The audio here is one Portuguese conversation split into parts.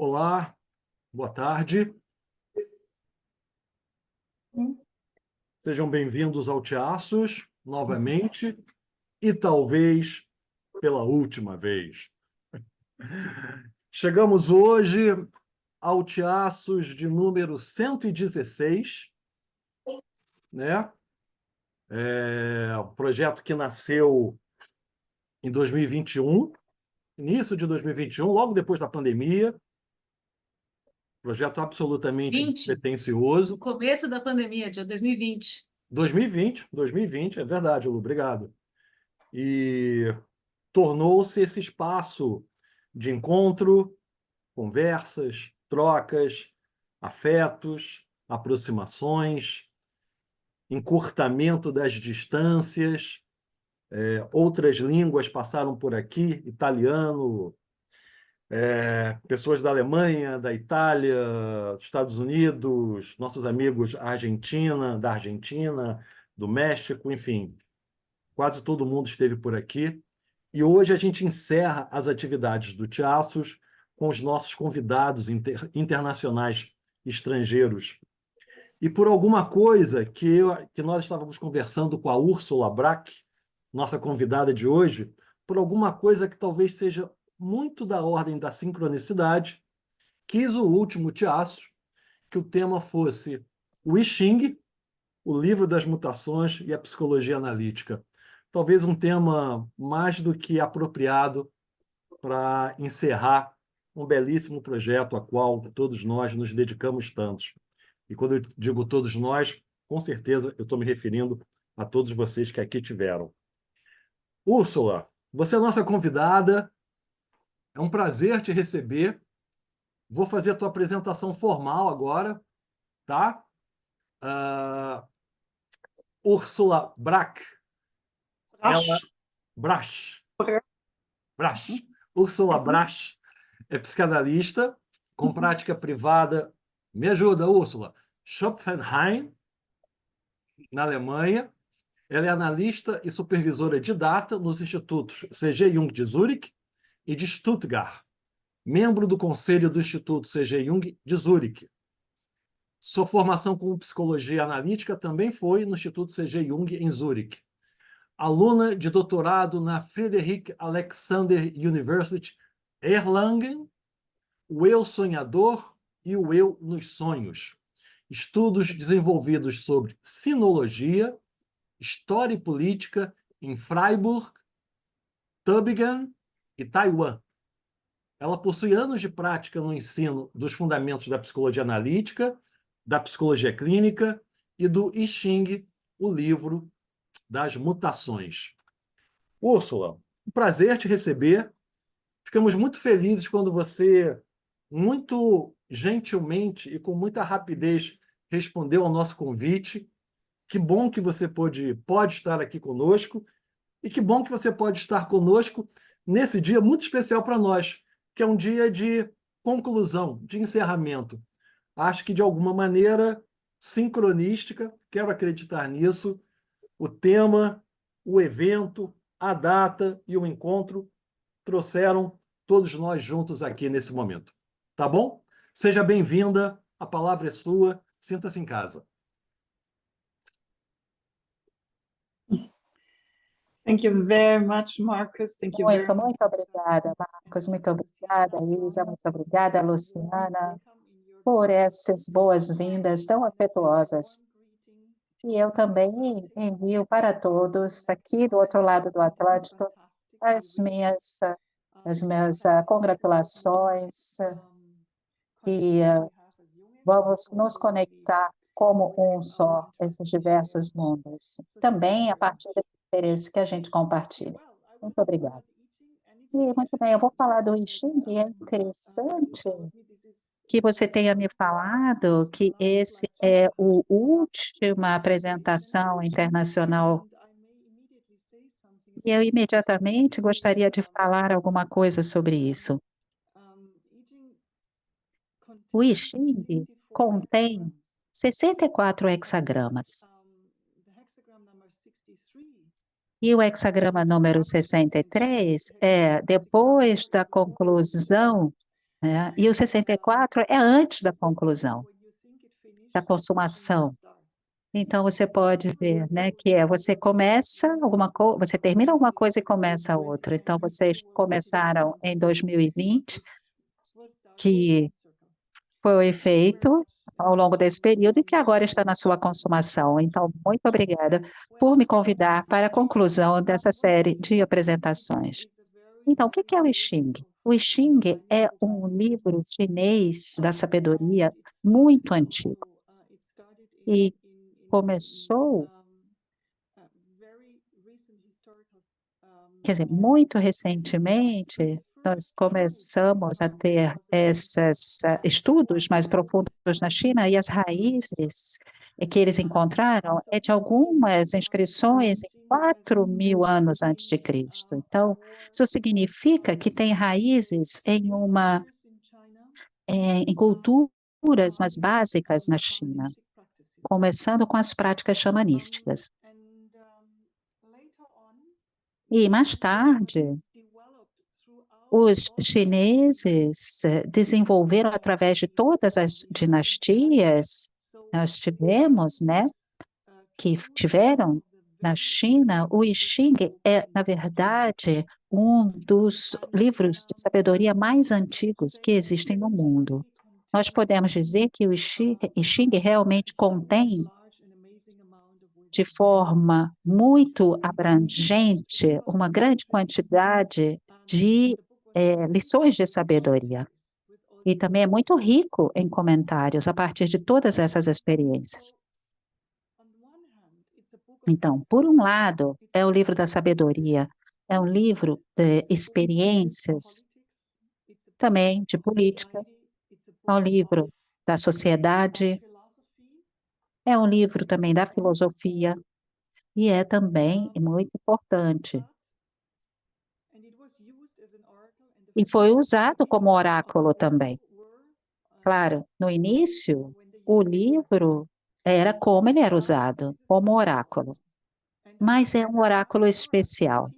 Olá, boa tarde. Sejam bem-vindos ao Teaços, novamente, e talvez pela última vez. Chegamos hoje ao Teaços de número 116, né? Um projeto que nasceu em 2021, início de 2021, logo depois da pandemia. Projeto absolutamente 20, despretensioso. no começo da pandemia, de 2020. 2020, é verdade, Lu, obrigado. E tornou-se esse espaço de encontro, conversas, trocas, afetos, aproximações, encurtamento das distâncias. Outras línguas passaram por aqui, italiano, pessoas da Alemanha, da Itália, dos Estados Unidos, nossos amigos da Argentina, do México, enfim, quase todo mundo esteve por aqui. E hoje a gente encerra as atividades do Teaços com os nossos convidados internacionais estrangeiros. E por alguma coisa que nós estávamos conversando com a Úrsula Brack, nossa convidada de hoje, por alguma coisa que talvez seja muito da ordem da sincronicidade, quis o último Teaços que o tema fosse o I Ching, o livro das mutações e a psicologia analítica. Talvez um tema mais do que apropriado para encerrar um belíssimo projeto a qual todos nós nos dedicamos tantos. E quando eu digo todos nós, com certeza eu estou me referindo a todos vocês que aqui tiveram. Úrsula, você é nossa convidada, é um prazer te receber. Vou fazer a tua apresentação formal agora, tá? Uh, Úrsula Brack, ela... Brasch. Brasch. Úrsula Brasch é psicanalista com prática privada. Me ajuda, Úrsula. Schopfenheim, na Alemanha. Ela é analista e supervisora de data nos institutos C.G. Jung de Zurique e de Stuttgart. Membro do conselho do Instituto C.G. Jung de Zurique. Sua formação como psicologia analítica também foi no Instituto C.G. Jung, em Zurique. Aluna de doutorado na Friedrich Alexander University, Erlangen, o eu sonhador e o eu nos sonhos. Estudos desenvolvidos sobre sinologia, história e política em Freiburg, Tübingen e Taiwan. Ela possui anos de prática no ensino dos fundamentos da psicologia analítica, da psicologia clínica e do I Ching, o livro das mutações. Úrsula, um prazer te receber. Ficamos muito felizes quando você, muito gentilmente e com muita rapidez, respondeu ao nosso convite. Que bom que você pode estar aqui conosco e que bom que você pode estar conosco nesse dia muito especial para nós, que é um dia de conclusão, de encerramento. Acho que, de alguma maneira, sincronística, quero acreditar nisso, o tema, o evento, a data e o encontro trouxeram todos nós juntos aqui nesse momento. Tá bom? Seja bem-vinda, a palavra é sua, sinta-se em casa. Thank you very much, Marcus. Thank you very much. Muito obrigada, Marcos. Muito obrigada, Isa. Muito obrigada, Luciana, por essas boas-vindas tão afetuosas. E eu também envio para todos, aqui do outro lado do Atlântico, as minhas congratulações e vamos nos conectar como um só, esses diversos mundos. Também a partir do interesse que a gente compartilha. Muito obrigada. E, muito bem, eu vou falar do I Ching, e é interessante que você tenha me falado que esse é a última apresentação internacional. E eu imediatamente gostaria de falar alguma coisa sobre isso. O I Ching contém 64 hexagramas. E o hexagrama número 63 é, depois da conclusão né? E o 64 é antes da conclusão, da consumação. Então, você pode ver, né, que você começa alguma coisa, você termina alguma coisa e começa outra. Então, vocês começaram em 2020, que foi feito ao longo desse período e que agora está na sua consumação. Então, muito obrigada por me convidar para a conclusão dessa série de apresentações. Então, o que é o I Ching? O I Ching é um livro chinês da sabedoria muito antigo e começou, quer dizer, muito recentemente, nós começamos a ter esses estudos mais profundos na China e as raízes que eles encontraram é de algumas inscrições em 4.000 anos antes de Cristo. Então, isso significa que tem raízes em culturas mais básicas na China, começando com as práticas xamanísticas. E mais tarde, os chineses desenvolveram através de todas as dinastias, nós tivemos, né, que tiveram na China, o I Ching é, na verdade, um dos livros de sabedoria mais antigos que existem no mundo. Nós podemos dizer que o I Ching realmente contém de forma muito abrangente uma grande quantidade de lições de sabedoria. E também é muito rico em comentários a partir de todas essas experiências. Então, por um lado, é o livro da sabedoria, é um livro de experiências, também de política, é um livro da sociedade, é um livro também da filosofia, e é também muito importante. E foi usado como oráculo também. Claro, no início, o livro era como ele era usado, como oráculo. Mas é um oráculo especial.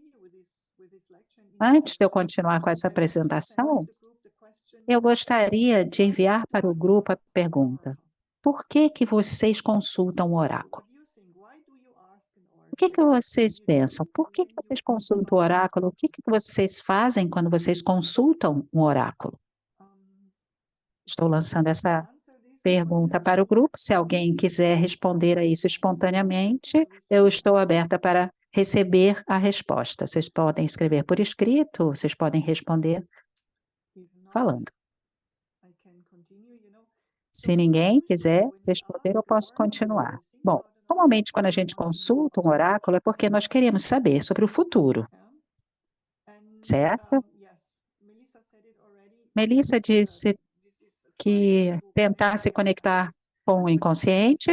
Antes de eu continuar com essa apresentação, eu gostaria de enviar para o grupo a pergunta: por que vocês consultam o oráculo? O que vocês pensam? Por que vocês consultam o oráculo? O que vocês fazem quando vocês consultam um oráculo? Estou lançando essa pergunta para o grupo. Se alguém quiser responder a isso espontaneamente, eu estou aberta para receber a resposta. Vocês podem escrever por escrito, vocês podem responder falando. Se ninguém quiser responder, eu posso continuar. Bom, normalmente quando a gente consulta um oráculo é porque nós queremos saber sobre o futuro, certo? Melissa disse que tentar se conectar com o inconsciente,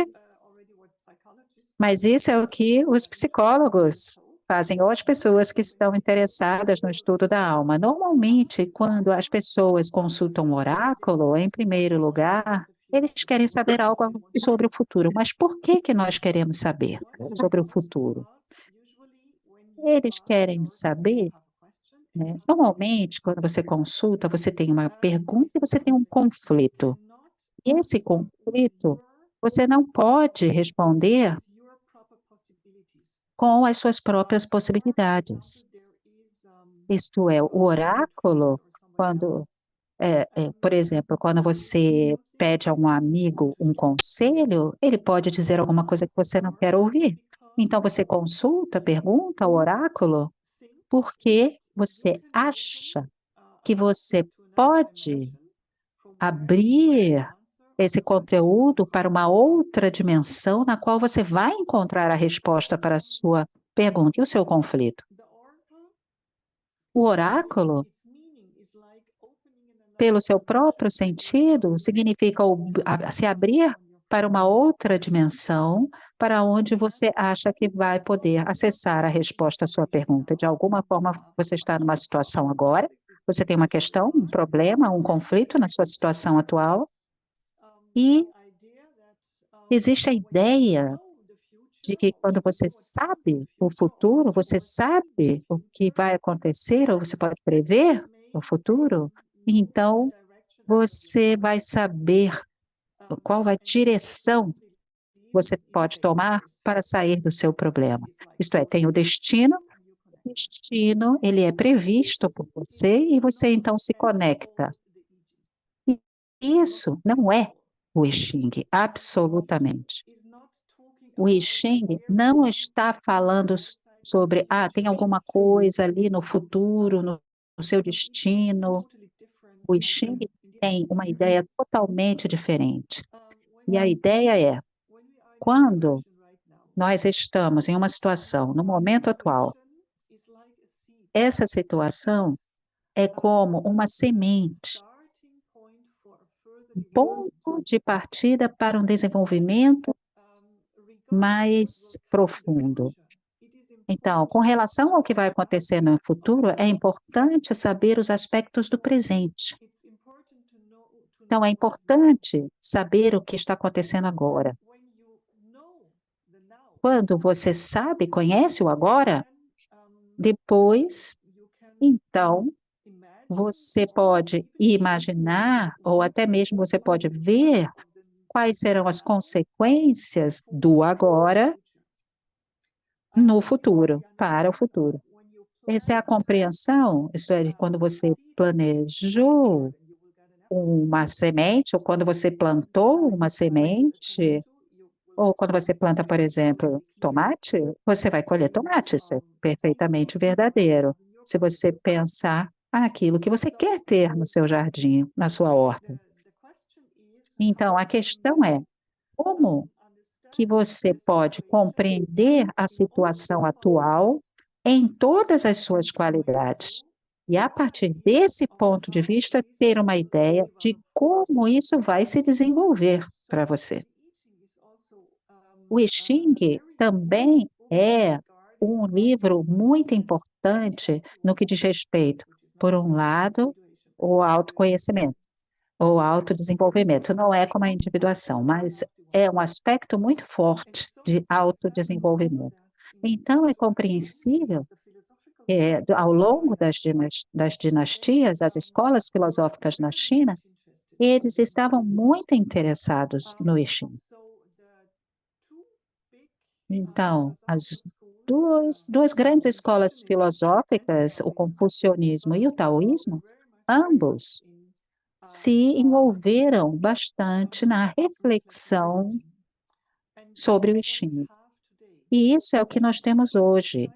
mas isso é o que os psicólogos fazem, ou as pessoas que estão interessadas no estudo da alma. Normalmente, quando as pessoas consultam o oráculo, em primeiro lugar, eles querem saber algo sobre o futuro. Mas por que nós queremos saber sobre o futuro? Eles querem saber, né? Normalmente, quando você consulta, você tem uma pergunta e você tem um conflito. E esse conflito, você não pode responder com as suas próprias possibilidades. Isto é, o oráculo, quando, por exemplo, quando você pede a um amigo um conselho, ele pode dizer alguma coisa que você não quer ouvir. Então, você consulta, pergunta ao oráculo, porque você acha que você pode abrir esse conteúdo para uma outra dimensão na qual você vai encontrar a resposta para a sua pergunta e o seu conflito. O oráculo, pelo seu próprio sentido, significa se abrir para uma outra dimensão, para onde você acha que vai poder acessar a resposta à sua pergunta. De alguma forma, você está numa situação agora, você tem uma questão, um problema, um conflito na sua situação atual, e existe a ideia de que quando você sabe o futuro, você sabe o que vai acontecer, ou você pode prever o futuro, então você vai saber qual a direção você pode tomar para sair do seu problema. Isto é, tem o destino, ele é previsto por você e você então se conecta. E isso não é o I Ching, absolutamente. O I Ching não está falando sobre, tem alguma coisa ali no futuro, no seu destino. O I Ching tem uma ideia totalmente diferente. E a ideia é, quando nós estamos em uma situação, no momento atual, essa situação é como uma semente, um ponto de partida para um desenvolvimento mais profundo. Então, com relação ao que vai acontecer no futuro, é importante saber os aspectos do presente. Então, é importante saber o que está acontecendo agora. Quando você sabe, conhece o agora, depois, então, você pode imaginar, ou até mesmo você pode ver quais serão as consequências do agora no futuro, para o futuro. Essa é a compreensão, isso é, quando você planejou uma semente, ou quando você plantou uma semente, ou quando você planta, por exemplo, tomate, você vai colher tomate, isso é perfeitamente verdadeiro. Se você pensar aquilo que você quer ter no seu jardim, na sua horta. Então, a questão é, como que você pode compreender a situação atual em todas as suas qualidades? E, a partir desse ponto de vista, ter uma ideia de como isso vai se desenvolver para você. O I Ching também é um livro muito importante no que diz respeito, por um lado, o autoconhecimento, ou autodesenvolvimento. Não é como a individuação, mas é um aspecto muito forte de autodesenvolvimento. Então, é compreensível que, ao longo das dinastias, as escolas filosóficas na China, eles estavam muito interessados no I Ching. Então, as duas grandes escolas filosóficas, o confucionismo e o taoísmo, ambos se envolveram bastante na reflexão sobre o I Ching. E isso é o que nós temos hoje.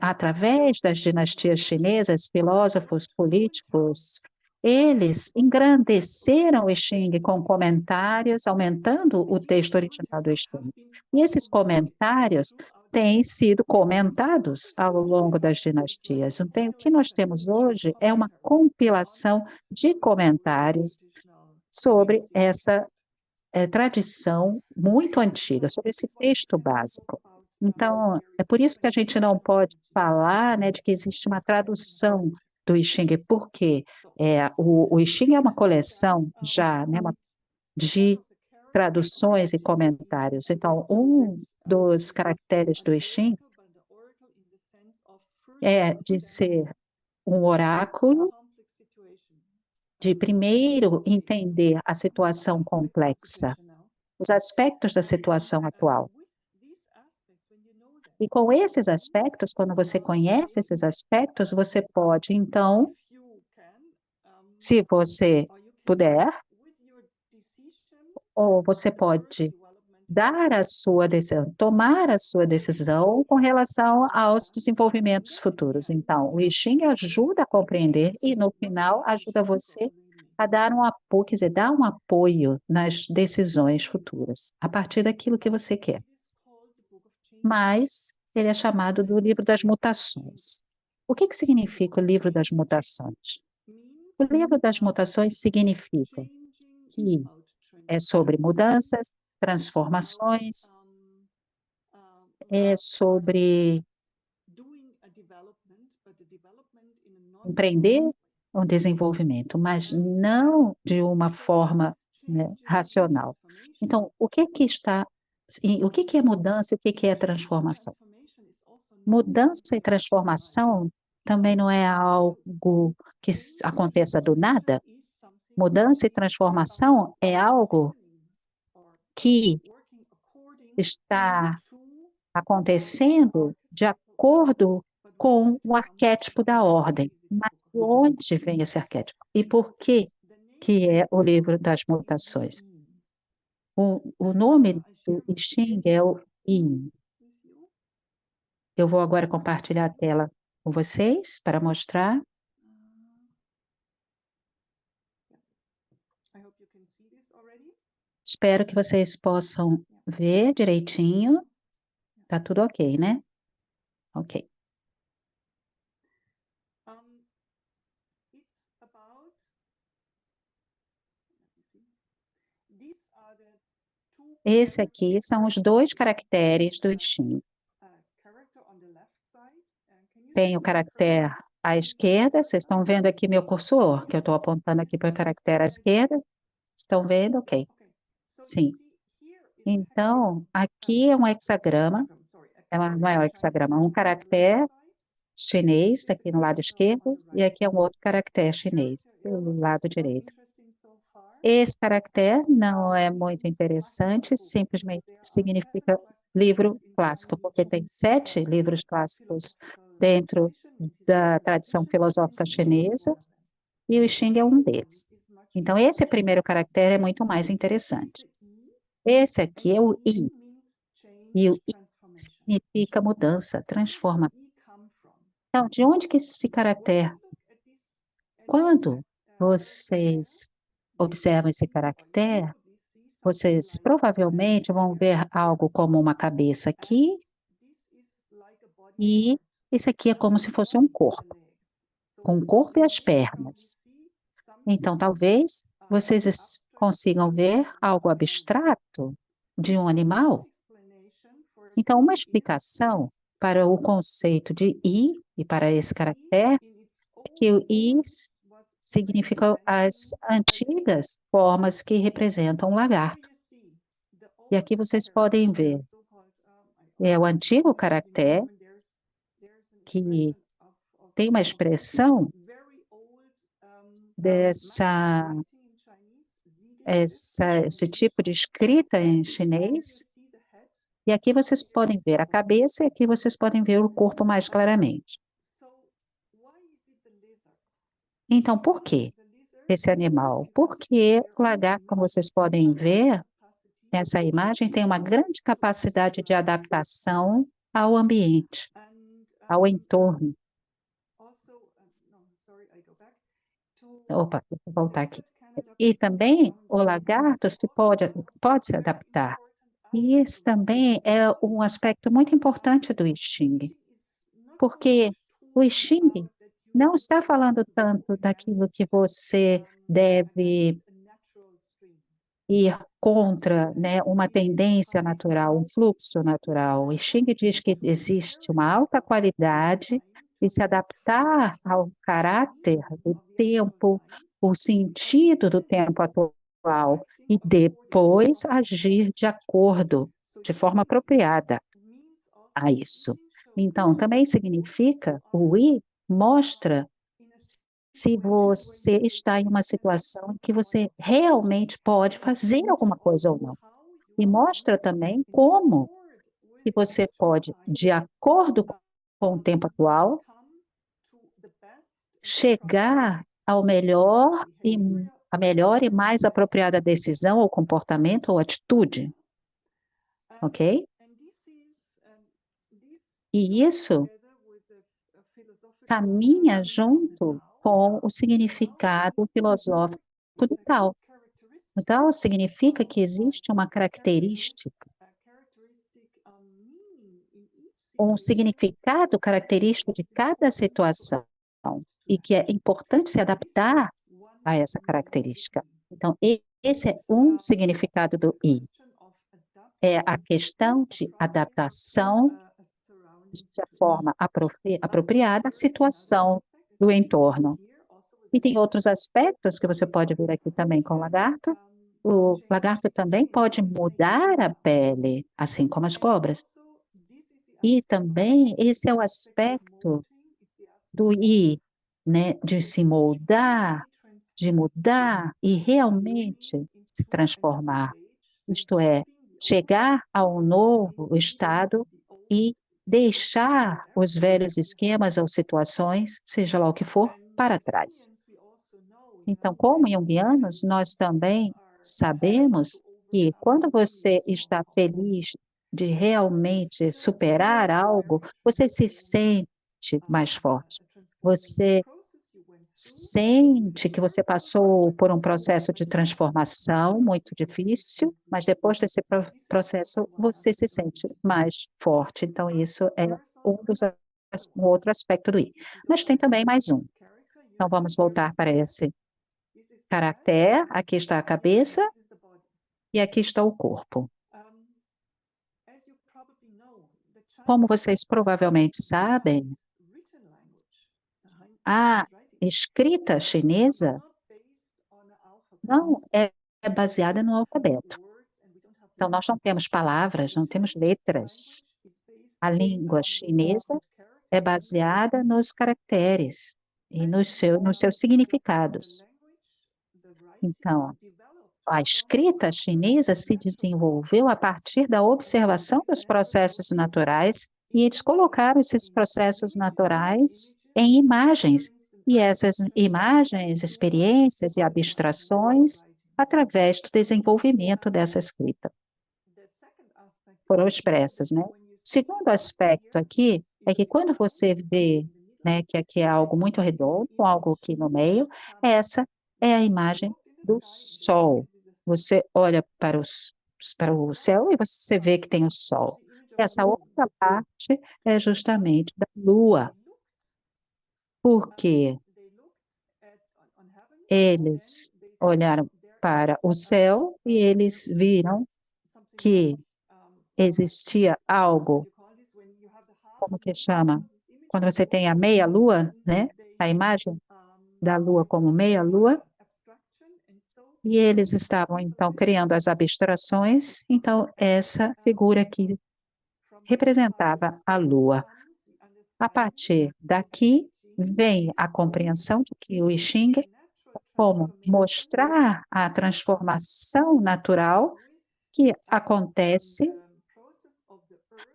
Através das dinastias chinesas, filósofos, políticos, eles engrandeceram o I Ching com comentários, aumentando o texto original do I Ching. E esses comentários têm sido comentados ao longo das dinastias. Então, o que nós temos hoje é uma compilação de comentários sobre essa tradição muito antiga, sobre esse texto básico. Então, é por isso que a gente não pode falar, né, de que existe uma tradução do I Ching, porque o I Ching é uma coleção já, né, de traduções e comentários. Então, um dos caracteres do I Ching é de ser um oráculo, de primeiro entender a situação complexa, os aspectos da situação atual. E com esses aspectos, quando você conhece esses aspectos, você pode, então, se você puder, ou você pode dar a sua decisão, tomar a sua decisão com relação aos desenvolvimentos futuros. Então, o I Ching ajuda a compreender e, no final, ajuda você a dar um apoio, quer dizer, dar um apoio nas decisões futuras, a partir daquilo que você quer. Mas ele é chamado do livro das mutações. O que significa o livro das mutações? O livro das mutações significa que é sobre mudanças, transformações, é sobre empreender o desenvolvimento, mas não de uma forma, né, racional. Então, o que é mudança e o que é transformação? Mudança e transformação também não é algo que aconteça do nada. Mudança e transformação é algo que está acontecendo de acordo com o arquétipo da ordem. Mas de onde vem esse arquétipo? E por que é o livro das mutações? O nome do I Ching é o Yin. Eu vou agora compartilhar a tela com vocês para mostrar. Espero que vocês possam ver direitinho. Tá tudo ok, né? Ok. Esse aqui são os 2 caracteres do I Ching. Tem o caractere à esquerda, vocês estão vendo aqui meu cursor, que eu estou apontando aqui para o caractere à esquerda. Estão vendo? Ok. Sim. Então, aqui é um hexagrama, não é um hexagrama, é um caractere chinês, está aqui no lado esquerdo, e aqui é um outro caractere chinês, do lado direito. Esse caractere não é muito interessante, simplesmente significa livro clássico, porque tem 7 livros clássicos dentro da tradição filosófica chinesa, e o I Ching é um deles. Então, esse primeiro caractere é muito mais interessante. Esse aqui é o I, e o I significa mudança, transformação. Então, de onde que esse caractere? Quando vocês observam esse caractere, vocês provavelmente vão ver algo como uma cabeça aqui, e esse aqui é como se fosse um corpo, com o corpo e as pernas. Então, talvez vocês consigam ver algo abstrato de um animal. Então, uma explicação para o conceito de I e para esse caractere é que o I significa as antigas formas que representam um lagarto. E aqui vocês podem ver, é o antigo caractere que tem uma expressão esse tipo de escrita em chinês. E aqui vocês podem ver a cabeça e aqui vocês podem ver o corpo mais claramente. Então, por que esse animal? Porque o lagarto, como vocês podem ver nessa imagem, tem uma grande capacidade de adaptação ao ambiente, ao entorno. Opa, deixa eu voltar aqui. E também o lagarto pode se adaptar. E esse também é um aspecto muito importante do I Ching, porque o I Ching não está falando tanto daquilo que você deve ir contra, né, uma tendência natural, um fluxo natural. O I Ching diz que existe uma alta qualidade e se adaptar ao caráter do tempo, o sentido do tempo atual, e depois agir de acordo, de forma apropriada a isso. Então, também significa, o I mostra se você está em uma situação em que você realmente pode fazer alguma coisa ou não. E mostra também como que você pode, de acordo com o tempo atual, chegar ao melhor a melhor e mais apropriada decisão ou comportamento ou atitude. Ok? E isso caminha junto com o significado filosófico do Tao. O Tao significa que existe uma característica, um significado característico de cada situação e que é importante se adaptar a essa característica. Então, esse é um significado do I. É a questão de adaptação de forma apropriada à situação do entorno. E tem outros aspectos que você pode ver aqui também com o lagarto. O lagarto também pode mudar a pele, assim como as cobras. E também esse é o aspecto do I, né, de se moldar, de mudar e realmente se transformar. Isto é, chegar ao novo estado e deixar os velhos esquemas ou situações, seja lá o que for, para trás. Então, como junguianos, nós também sabemos que quando você está feliz de realmente superar algo, você se sente mais forte. Você sente que você passou por um processo de transformação muito difícil, mas depois desse processo você se sente mais forte. Então, isso é um outro aspecto do I. Mas tem também mais um. Então, vamos voltar para esse caractere. Aqui está a cabeça e aqui está o corpo. Como vocês provavelmente sabem, a escrita chinesa não é baseada no alfabeto. Então, nós não temos palavras, não temos letras. A língua chinesa é baseada nos caracteres e nos seus significados. Então, a escrita chinesa se desenvolveu a partir da observação dos processos naturais e eles colocaram esses processos naturais em imagens. E essas imagens, experiências e abstrações através do desenvolvimento dessa escrita foram expressas, né? O segundo aspecto aqui é que quando você vê, né, que aqui é algo muito redondo, algo aqui no meio, essa é a imagem do Sol. Você olha para o céu e você vê que tem o Sol. Essa outra parte é justamente da Lua. Porque eles olharam para o céu e eles viram que existia algo, como que chama? Quando você tem a meia-lua, né? A imagem da lua como meia-lua, e eles estavam, então, criando as abstrações. Então, essa figura aqui representava a lua. A partir daqui, vem a compreensão de que o I Ching como mostrar a transformação natural que acontece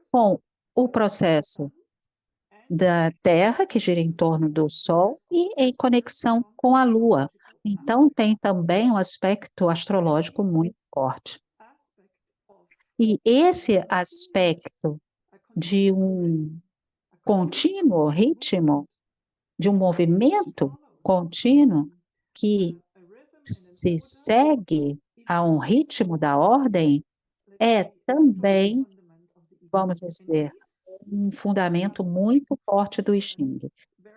com o processo da Terra, que gira em torno do Sol, e em conexão com a Lua. Então, tem também um aspecto astrológico muito forte. E esse aspecto de um contínuo ritmo, de um movimento contínuo que se segue a um ritmo da ordem, é também, vamos dizer, um fundamento muito forte do I Ching.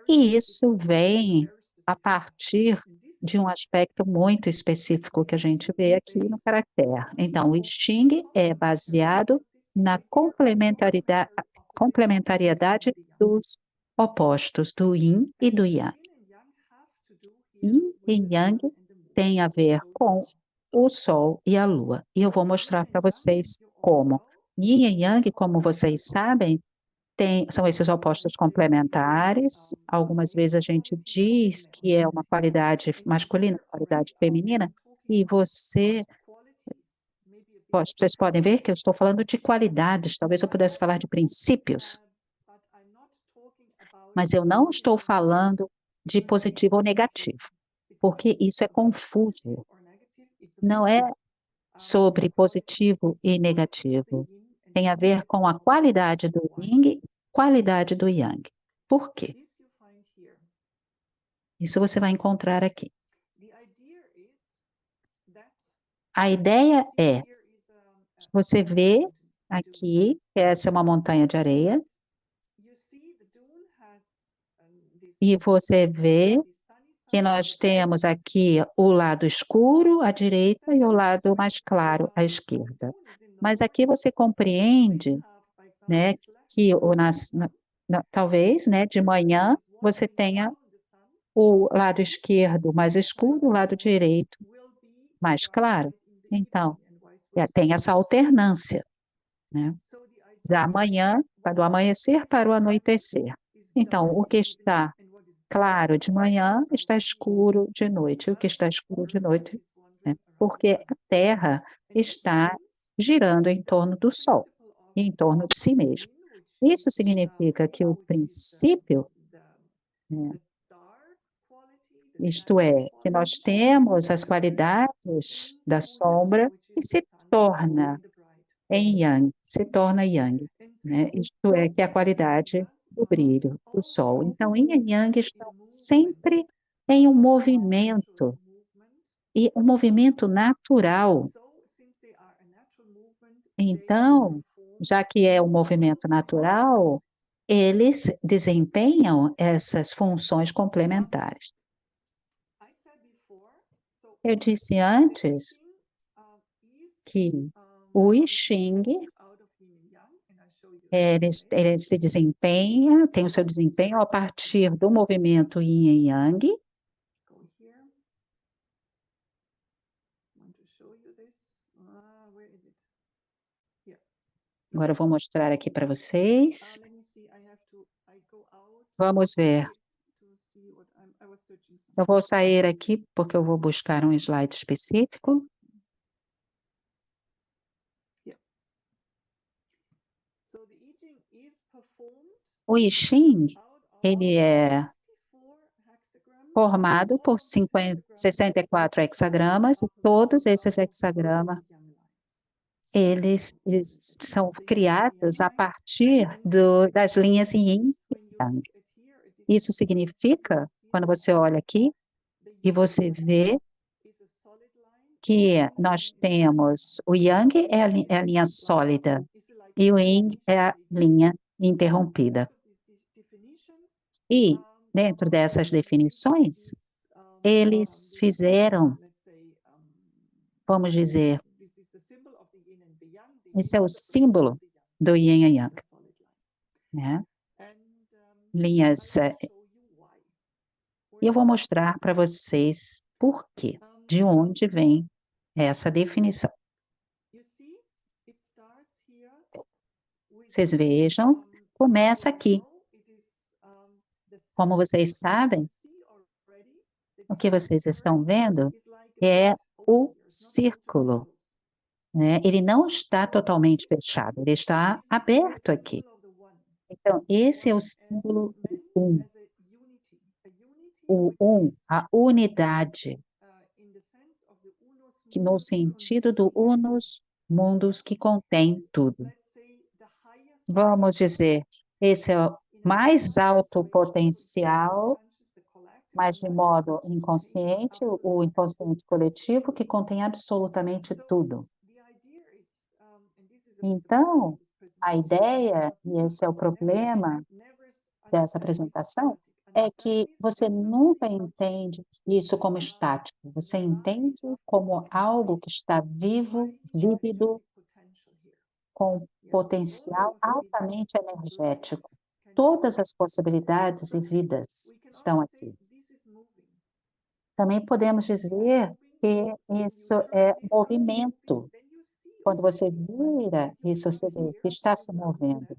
E isso vem a partir de um aspecto muito específico que a gente vê aqui no caractere. Então, o I Ching é baseado na complementariedade dos opostos, do Yin e do Yang. Yin e Yang tem a ver com o Sol e a Lua. E eu vou mostrar para vocês como. Yin e Yang, como vocês sabem, são esses opostos complementares. Algumas vezes a gente diz que é uma qualidade masculina, qualidade feminina, e vocês podem ver que eu estou falando de qualidades, talvez eu pudesse falar de princípios, mas eu não estou falando de positivo ou negativo, porque isso é confuso. Não é sobre positivo e negativo. Tem a ver com a qualidade do Yin e qualidade do Yang. Por quê? Isso você vai encontrar aqui. A ideia é, você vê aqui, que essa é uma montanha de areia, e você vê que nós temos aqui o lado escuro à direita e o lado mais claro à esquerda. Mas aqui você compreende, né, que talvez, né, de manhã você tenha o lado esquerdo mais escuro, o lado direito mais claro. Então, tem essa alternância, né? Da manhã, do amanhecer para o anoitecer. Então, o que está claro de manhã está escuro de noite. O que está escuro de noite, né? Porque a Terra está girando em torno do Sol, e em torno de si mesma. Isso significa que o princípio, né, isto é, que nós temos as qualidades da sombra que se torna em Yang, se torna Yang, né? Isto é, que é a qualidade do brilho do Sol. Então, Yin e Yang estão sempre em um movimento, e um movimento natural. Então, já que é um movimento natural, eles desempenham essas funções complementares. Eu disse antes que o I Ching, ele se desempenha, tem o seu desempenho a partir do movimento Yin e Yang. Agora eu vou mostrar aqui para vocês. Vamos ver. Eu vou sair aqui porque eu vou buscar um slide específico. O I Ching, ele é formado por 64 hexagramas, e todos esses hexagramas, eles são criados a partir das linhas Yin e Yang. Isso significa, quando você olha aqui, e você vê que nós temos o Yang é a linha sólida, e o Yin é a linha interrompida. E, dentro dessas definições, eles fizeram, vamos dizer, esse é o símbolo do Yin e Yang, né? Linhas. E eu vou mostrar para vocês por quê, de onde vem essa definição. Vocês vejam, começa aqui. Como vocês sabem, o que vocês estão vendo é o círculo, né? Ele não está totalmente fechado, ele está aberto aqui. Então, esse é o símbolo do um. O um, a unidade, que no sentido do unus mundus, que contém tudo. Vamos dizer, esse é o mais alto potencial, mas de modo inconsciente, o inconsciente coletivo, que contém absolutamente tudo. Então, a ideia, e esse é o problema dessa apresentação, é que você nunca entende isso como estático, você entende como algo que está vivo, vívido, com potencial altamente energético. Todas as possibilidades e vidas estão aqui. Também podemos dizer que isso é movimento. Quando você vira, isso você vê que está se movendo.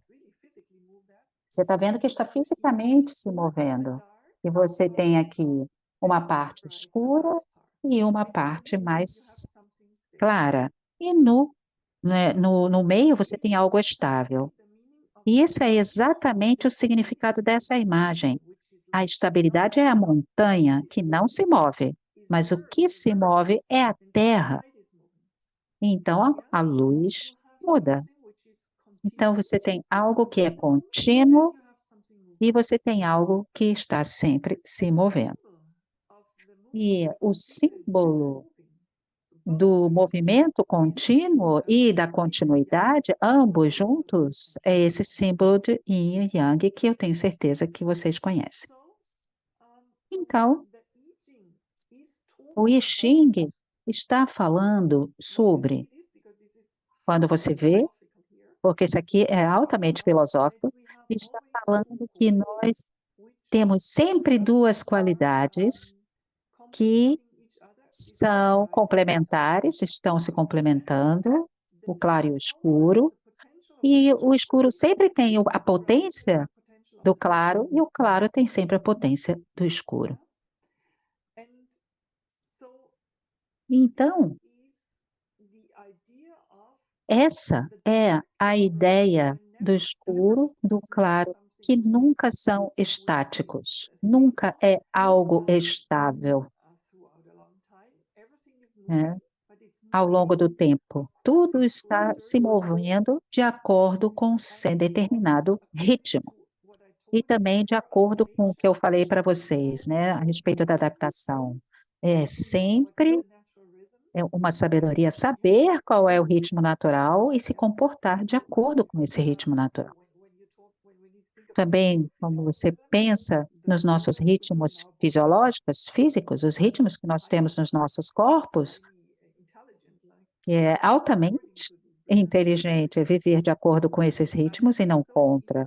Você está vendo que está fisicamente se movendo. E você tem aqui uma parte escura e uma parte mais clara. E no meio você tem algo estável. E isso é exatamente o significado dessa imagem. A estabilidade é a montanha que não se move, mas o que se move é a terra. Então, a luz muda. Então, você tem algo que é contínuo e você tem algo que está sempre se movendo. E o símbolo do movimento contínuo e da continuidade, ambos juntos, é esse símbolo de Yin e Yang, que eu tenho certeza que vocês conhecem. Então, o I Ching está falando sobre, quando você vê, porque isso aqui é altamente filosófico, está falando que nós temos sempre duas qualidades que são complementares, estão se complementando, o claro e o escuro sempre tem a potência do claro, e o claro tem sempre a potência do escuro. Então, essa é a ideia do escuro, do claro, que nunca são estáticos, nunca é algo estável, né? Ao longo do tempo. Tudo está se movendo de acordo com determinado ritmo. E também de acordo com o que eu falei para vocês, né, a respeito da adaptação. É sempre uma sabedoria saber qual é o ritmo natural e se comportar de acordo com esse ritmo natural. Também, como você pensa nos nossos ritmos fisiológicos, físicos, os ritmos que nós temos nos nossos corpos, que é altamente inteligente viver de acordo com esses ritmos e não contra.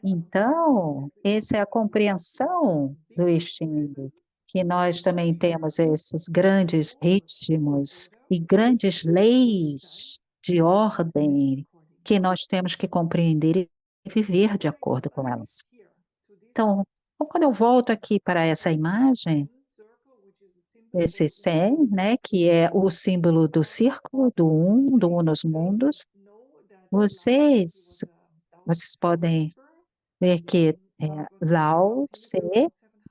Então, essa é a compreensão do Xing, que nós também temos esses grandes ritmos e grandes leis de ordem que nós temos que compreender e viver de acordo com elas. Então, quando eu volto aqui para essa imagem, esse 100, né, que é o símbolo do círculo, do um nos mundos, vocês podem ver que Lao Tse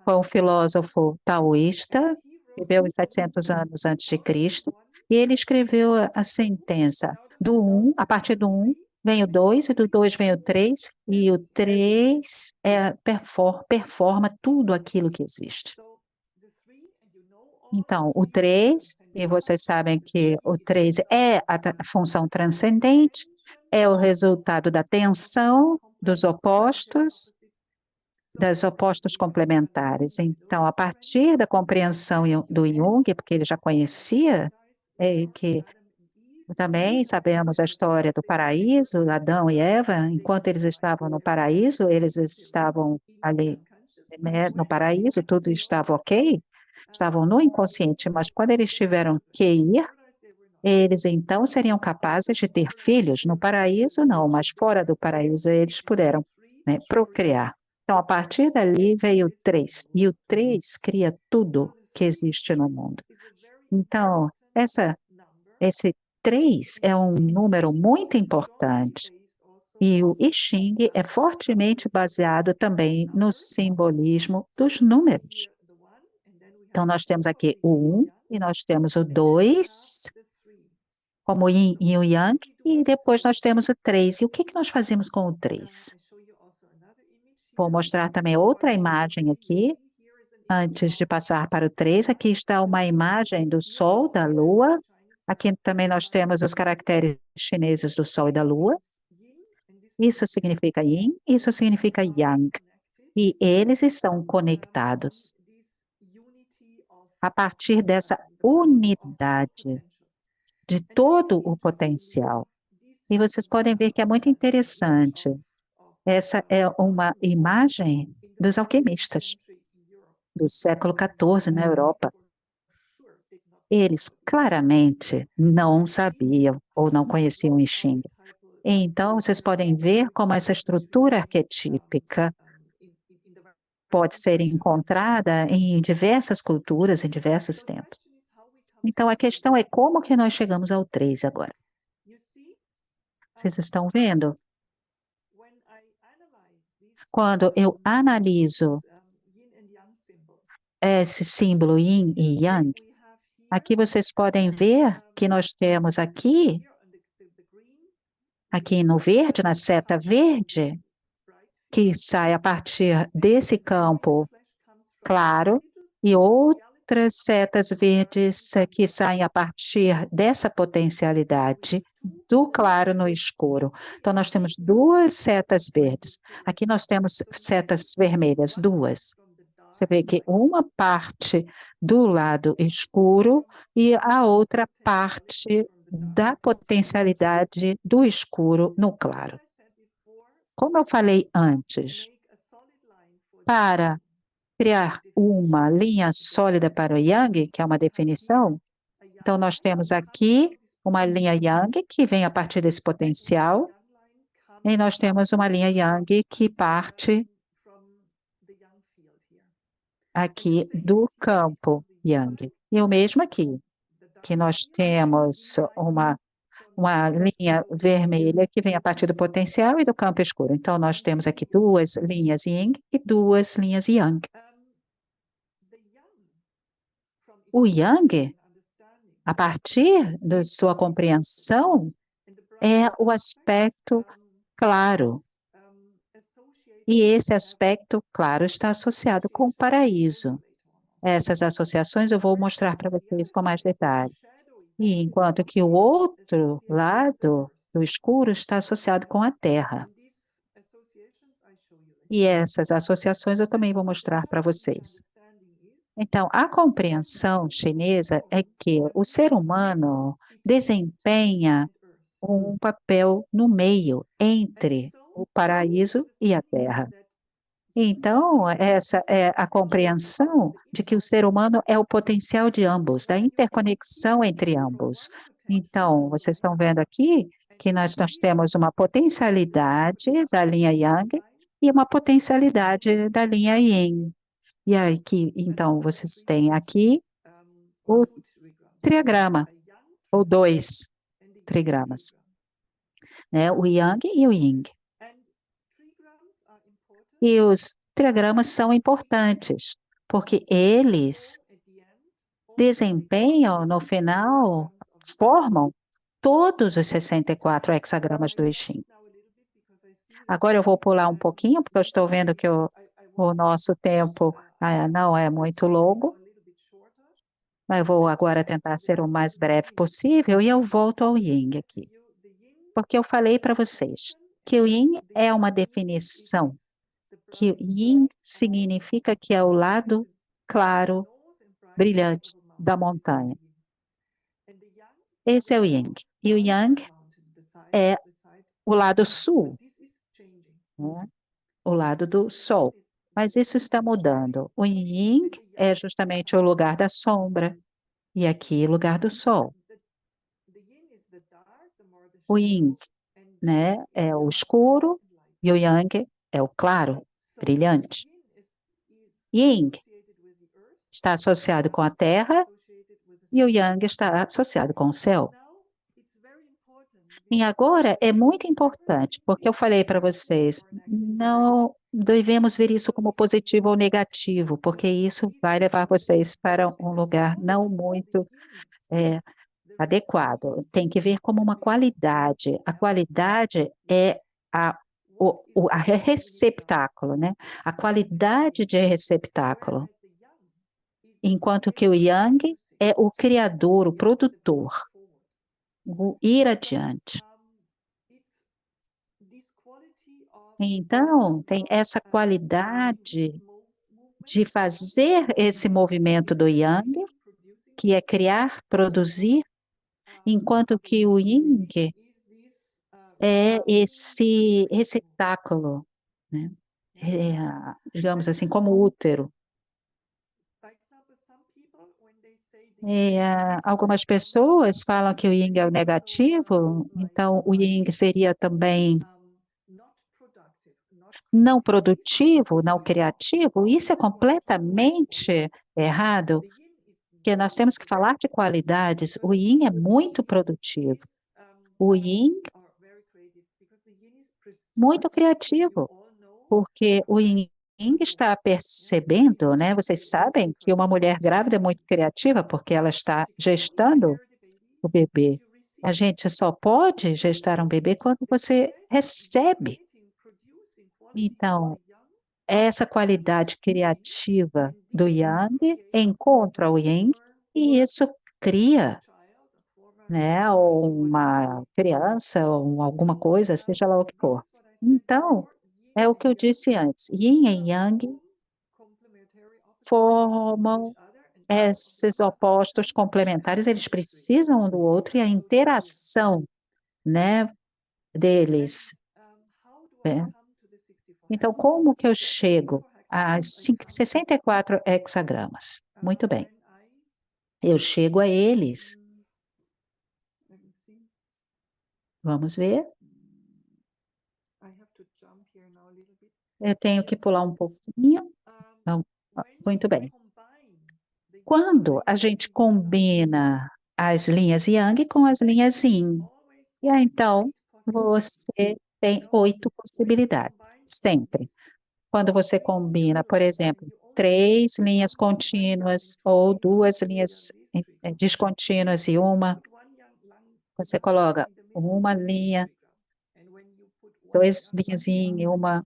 foi um filósofo taoísta, viveu uns 700 anos antes de Cristo, e ele escreveu a sentença do um, a partir do um vem o 2, e do 2 vem o 3, e o 3 performa tudo aquilo que existe. Então, o 3, e vocês sabem que o 3 é a função transcendente, é o resultado da tensão dos opostos, das opostos complementares. Então, a partir da compreensão do Jung, porque ele já conhecia, que também sabemos a história do paraíso, Adão e Eva, enquanto eles estavam no paraíso, eles estavam ali, né, no paraíso, tudo estava ok, estavam no inconsciente, mas quando eles tiveram que ir, eles então seriam capazes de ter filhos. No paraíso, não, mas fora do paraíso eles puderam, né, procriar. Então, a partir dali veio o 3, e o 3 cria tudo que existe no mundo. Então, esse 3 é um número muito importante, e o I Ching é fortemente baseado também no simbolismo dos números. Então, nós temos aqui o 1 e nós temos o 2, como o Yin e o Yang, e depois nós temos o 3. E o que nós fazemos com o 3? Vou mostrar também outra imagem aqui, antes de passar para o 3. Aqui está uma imagem do Sol, da Lua. Aqui também nós temos os caracteres chineses do Sol e da Lua. Isso significa Yin, isso significa Yang. E eles estão conectados a partir dessa unidade de todo o potencial. E vocês podem ver que é muito interessante. Essa é uma imagem dos alquimistas do século XIV na Europa. Eles claramente não sabiam ou não conheciam o I Ching. Então, vocês podem ver como essa estrutura arquetípica pode ser encontrada em diversas culturas, em diversos tempos. Então, a questão é como que nós chegamos ao 3 agora. Vocês estão vendo? Quando eu analiso esse símbolo Yin e Yang, aqui vocês podem ver que nós temos aqui no verde, na seta verde, que sai a partir desse campo claro, e outras setas verdes que saem a partir dessa potencialidade do claro no escuro. Então, nós temos duas setas verdes. Aqui nós temos setas vermelhas, duas. Você vê que uma parte do lado escuro e a outra parte da potencialidade do escuro no claro. Como eu falei antes, para criar uma linha sólida para o Yang, que é uma definição, então nós temos aqui uma linha Yang que vem a partir desse potencial, e nós temos uma linha Yang que parte aqui do campo Yang. E o mesmo aqui, que nós temos uma linha vermelha que vem a partir do potencial e do campo escuro. Então, nós temos aqui duas linhas Yin e duas linhas Yang. O Yang, a partir da sua compreensão, é o aspecto claro. E esse aspecto claro está associado com o paraíso. Essas associações eu vou mostrar para vocês com mais detalhe. E enquanto que o outro lado do escuro está associado com a Terra. E essas associações eu também vou mostrar para vocês. Então, a compreensão chinesa é que o ser humano desempenha um papel no meio entre o paraíso e a Terra. Então, essa é a compreensão de que o ser humano é o potencial de ambos, da interconexão entre ambos. Então, vocês estão vendo aqui que nós temos uma potencialidade da linha Yang e uma potencialidade da linha Yin. E aí, então, vocês têm aqui o trigrama, ou dois trigramas, né? O Yang e o Yin. E os trigramas são importantes, porque eles desempenham, no final, formam todos os 64 hexagramas do I Ching. Agora eu vou pular um pouquinho, porque eu estou vendo que o nosso tempo não é muito longo. Mas eu vou agora tentar ser o mais breve possível e eu volto ao Yin aqui. Porque eu falei para vocês que o Yin é uma definição, que Yin significa que é o lado claro, brilhante da montanha. Esse é o Yin. E o Yang é o lado sul, né? O lado do sol. Mas isso está mudando. O Yin é justamente o lugar da sombra e aqui o lugar do sol. O Yin, né, é o escuro e o Yang é o claro, brilhante. Yin está associado com a terra e o Yang está associado com o céu. E agora é muito importante, porque eu falei para vocês, não devemos ver isso como positivo ou negativo, porque isso vai levar vocês para um lugar não muito adequado. Tem que ver como uma qualidade. A qualidade é a receptáculo, né? A qualidade de receptáculo. Enquanto que o Yang é o criador, o produtor, o ir adiante. Então, tem essa qualidade de fazer esse movimento do Yang, que é criar, produzir, enquanto que o Yin é esse receptáculo, né? Digamos assim, como útero. Algumas pessoas falam que o Yin é o negativo, então o Yin seria também não produtivo, não criativo. Isso é completamente errado, porque nós temos que falar de qualidades. O Yin é muito produtivo. O Yin muito criativo, porque o Yin está percebendo, né? Vocês sabem que uma mulher grávida é muito criativa porque ela está gestando o bebê. A gente só pode gestar um bebê quando você recebe. Então, essa qualidade criativa do Yang encontra o Yin e isso cria, né, uma criança ou alguma coisa, seja lá o que for. Então, é o que eu disse antes, Yin e Yang formam esses opostos complementares, eles precisam um do outro e a interação, né, deles. Então, como que eu chego a 64 hexagramas? Muito bem. Eu chego a eles. Vamos ver. Eu tenho que pular um pouquinho. Então, Muito bem. Quando a gente combina as linhas Yang com as linhas Yin, e aí, então você tem 8 possibilidades, sempre. Quando você combina, por exemplo, 3 linhas contínuas ou 2 linhas descontínuas e uma, você coloca uma linha, 2 linhas Yin e uma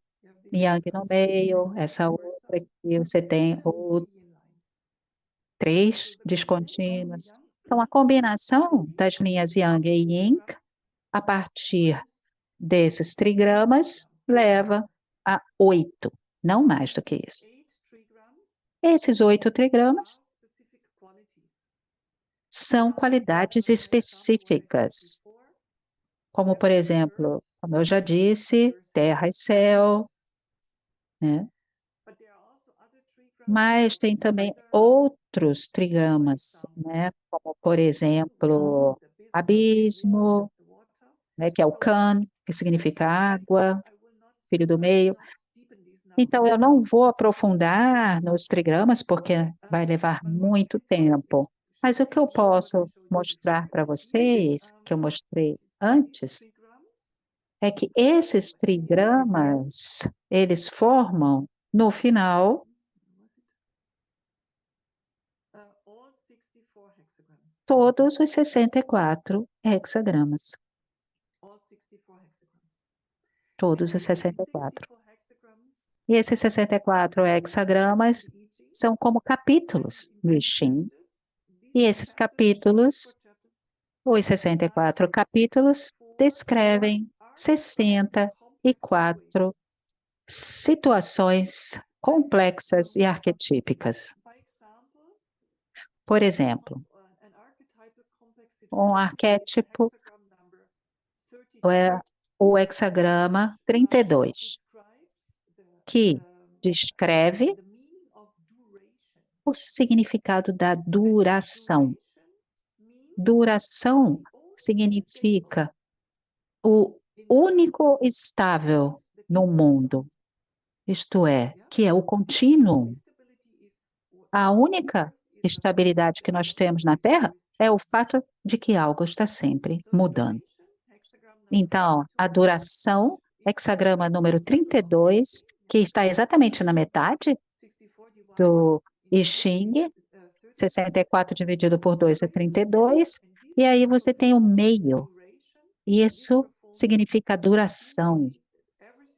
Yang no meio, essa outra aqui você tem ou 3 descontínuas. Então, a combinação das linhas Yang e Yin, a partir desses trigramas, leva a 8, não mais do que isso. Esses 8 trigramas são qualidades específicas, como, por exemplo, como eu já disse, terra e céu, né? Mas tem também outros trigramas, né? Como, por exemplo, abismo, né? Que é o Kan, que significa água, filho do meio. Então, eu não vou aprofundar nos trigramas, porque vai levar muito tempo. Mas o que eu posso mostrar para vocês, que eu mostrei antes, é que esses trigramas, eles formam, no final, todos os 64 hexagramas. Todos os 64. E esses 64 hexagramas são como capítulos do I Ching. E esses capítulos, os 64 capítulos, descrevem 64 situações complexas e arquetípicas. Por exemplo, um arquétipo é o hexagrama 32, que descreve o significado da duração. Duração significa o único estável no mundo, isto é, que é o contínuo. A única estabilidade que nós temos na Terra é o fato de que algo está sempre mudando. Então, a duração, hexagrama número 32, que está exatamente na metade do I Ching, 64 dividido por 2 é 32, e aí você tem o meio. Isso significa a duração,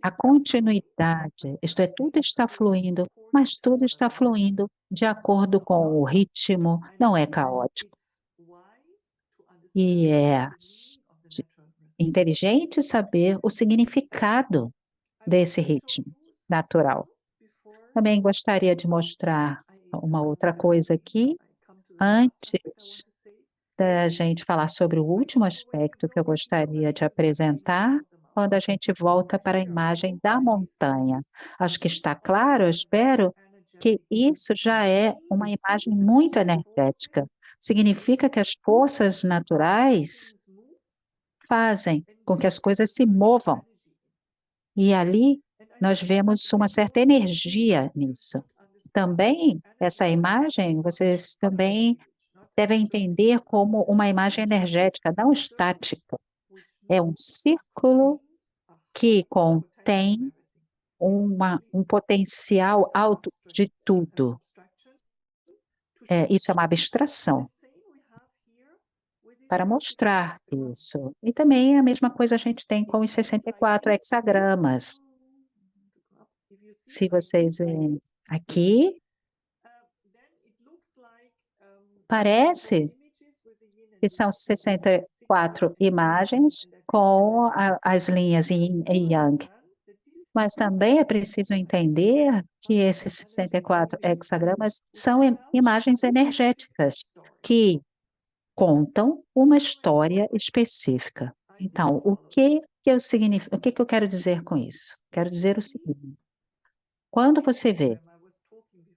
a continuidade, isto é, tudo está fluindo, mas tudo está fluindo de acordo com o ritmo, não é caótico. E é inteligente saber o significado desse ritmo natural. Também gostaria de mostrar uma outra coisa aqui, antes da gente falar sobre o último aspecto que eu gostaria de apresentar, quando a gente volta para a imagem da montanha. Acho que está claro, eu espero que isso já é uma imagem muito energética. Significa que as forças naturais fazem com que as coisas se movam. E ali nós vemos uma certa energia nisso. Também, essa imagem, vocês também devem entender como uma imagem energética, não estática. É um círculo que contém um potencial alto de tudo. Isso é uma abstração para mostrar isso. E também a mesma coisa a gente tem com os 64 hexagramas. Se vocês veem aqui, parece que são 64 imagens com as linhas Yin e Yang. Mas também é preciso entender que esses 64 hexagramas são imagens energéticas que contam uma história específica. Então, o que eu quero dizer com isso? Quero dizer o seguinte: quando você vê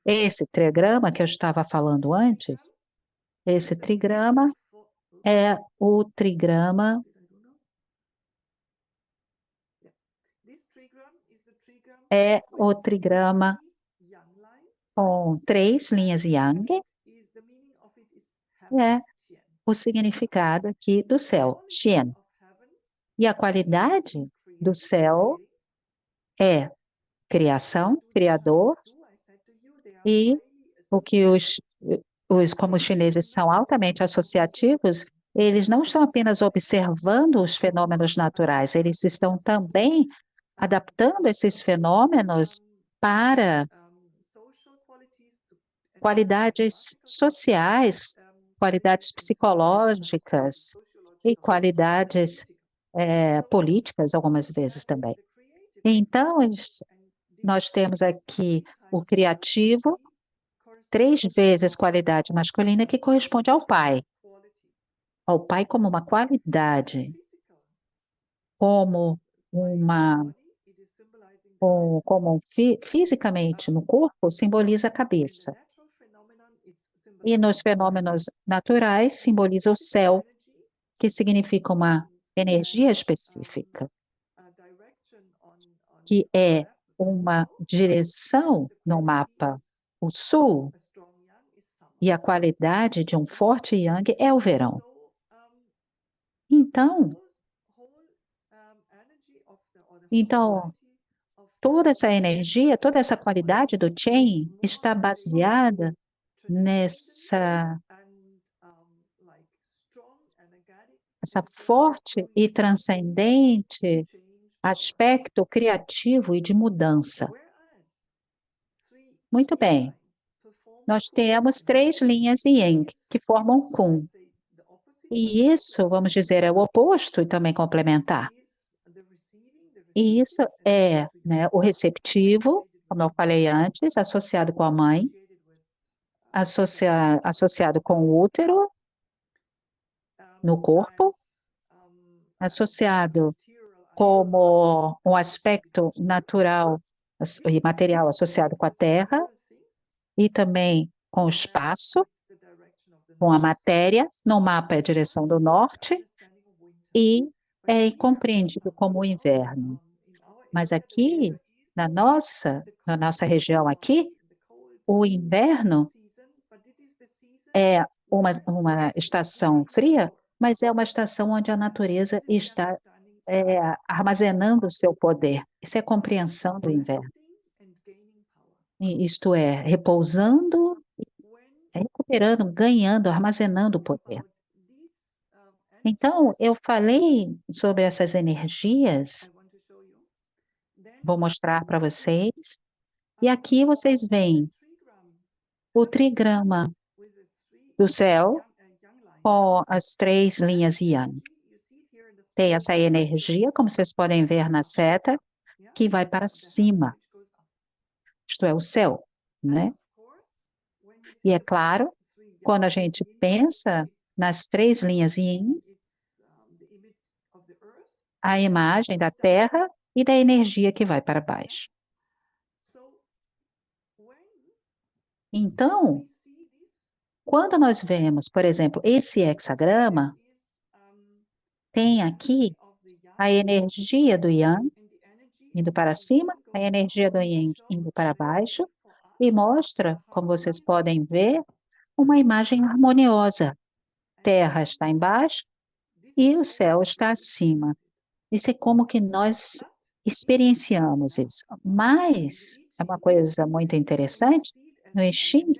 esse trigrama que eu estava falando antes, esse trigrama é o trigrama com 3 linhas Yang, é o significado aqui do céu, Xian. E a qualidade do céu é criação, criador, e o que como os chineses são altamente associativos, eles não estão apenas observando os fenômenos naturais, eles estão também adaptando esses fenômenos para qualidades sociais, qualidades psicológicas e qualidades políticas, algumas vezes também. Então, nós temos aqui o criativo, 3 vezes qualidade masculina, que corresponde ao pai como uma qualidade, fisicamente no corpo, simboliza a cabeça. E nos fenômenos naturais, simboliza o céu, que significa uma energia específica, que é uma direção no mapa, o sul, e a qualidade de um forte yang é o verão. Então, toda essa energia, toda essa qualidade do Chen está baseada essa forte e transcendente aspecto criativo e de mudança. Muito bem. Nós temos 3 linhas Yang que formam Kun. E isso, vamos dizer, é o oposto e também complementar. E isso é, né, o receptivo, como eu falei antes, associado com a mãe, associado com o útero no corpo, associado como um aspecto natural e material associado com a terra e também com o espaço, com a matéria. No mapa é a direção do norte e é compreendido como o inverno. Mas aqui, na nossa região aqui, o inverno é uma estação fria, mas é uma estação onde a natureza está armazenando o seu poder. Isso é compreensão do inverno. Isto é, repousando, recuperando, ganhando, armazenando o poder. Então, eu falei sobre essas energias, vou mostrar para vocês, e aqui vocês veem o trigrama do céu com as 3 linhas Yang. Tem essa energia, como vocês podem ver na seta, que vai para cima, isto é, o céu, né? E é claro, quando a gente pensa nas 3 linhas Yin, a imagem da Terra e da energia que vai para baixo. Então, quando nós vemos, por exemplo, esse hexagrama, tem aqui a energia do Yang indo para cima, a energia do Yang indo para baixo, e mostra, como vocês podem ver, uma imagem harmoniosa. Terra está embaixo e o céu está acima. Isso é como que nós experienciamos isso. Mas é uma coisa muito interessante, no I Ching,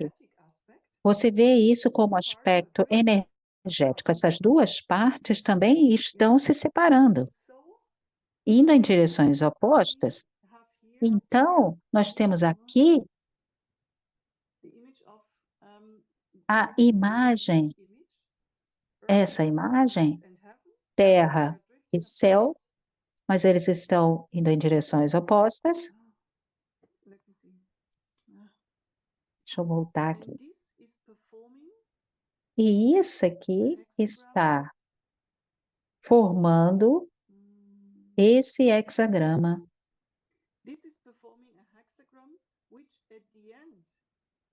você vê isso como aspecto energético. Essas 2 partes também estão se separando, indo em direções opostas. Então, nós temos aqui a imagem, essa imagem, terra e céu, mas eles estão indo em direções opostas. Deixa eu voltar aqui. E isso aqui está formando esse hexagrama.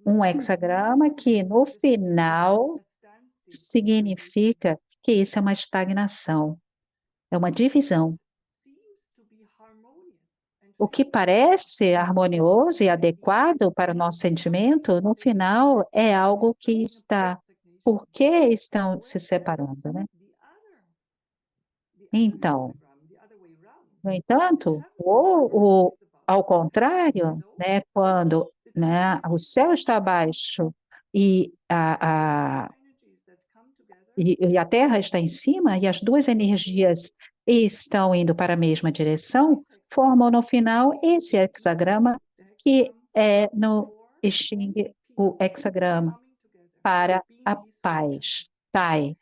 Um hexagrama que, no final, significa que isso é uma estagnação, é uma divisão. o que parece harmonioso e adequado para o nosso sentimento, no final é algo que está. Por que estão se separando, né? Então, no entanto, ao contrário, né, quando, né, o céu está abaixo e e a Terra está em cima, e as duas energias estão indo para a mesma direção, formam no final esse hexagrama, que é no I Ching o hexagrama para a paz, Tai,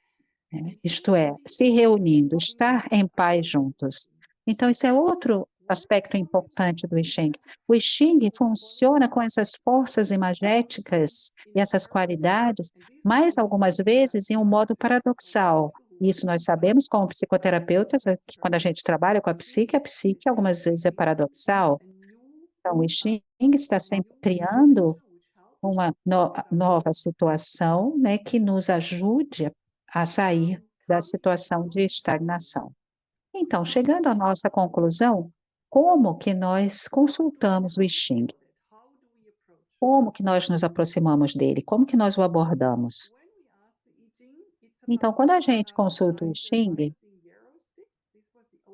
né? Isto é, se reunindo, estar em paz juntos. Então, isso é outro aspecto importante do I Ching. O I Ching funciona com essas forças imagéticas e essas qualidades, mas algumas vezes em um modo paradoxal. Isso nós sabemos como psicoterapeutas, que quando a gente trabalha com a psique algumas vezes é paradoxal. Então, o I Ching está sempre criando uma nova situação, né, que nos ajude a sair da situação de estagnação. Então, chegando à nossa conclusão, como que nós consultamos o I Ching? Como que nós nos aproximamos dele? Como que nós o abordamos? Então, quando a gente consulta o I Ching,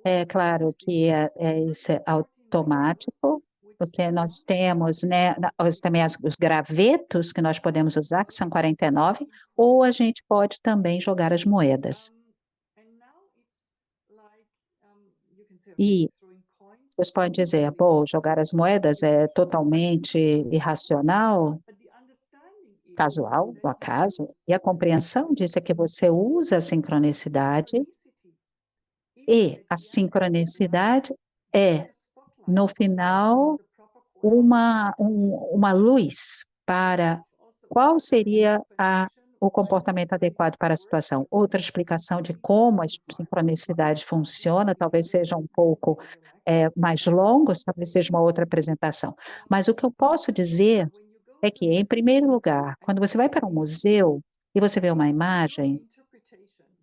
é claro que isso é automático, porque nós temos, né, também os gravetos que nós podemos usar, que são 49, ou a gente pode também jogar as moedas. E vocês podem dizer, pô, jogar as moedas é totalmente irracional, casual, do acaso, e a compreensão disso é que você usa a sincronicidade, e a sincronicidade é, no final, uma luz para qual seria o comportamento adequado para a situação. Outra explicação de como a sincronicidade funciona, talvez seja um pouco mais longo, talvez seja uma outra apresentação. Mas o que eu posso dizer é que, em primeiro lugar, quando você vai para um museu e você vê uma imagem,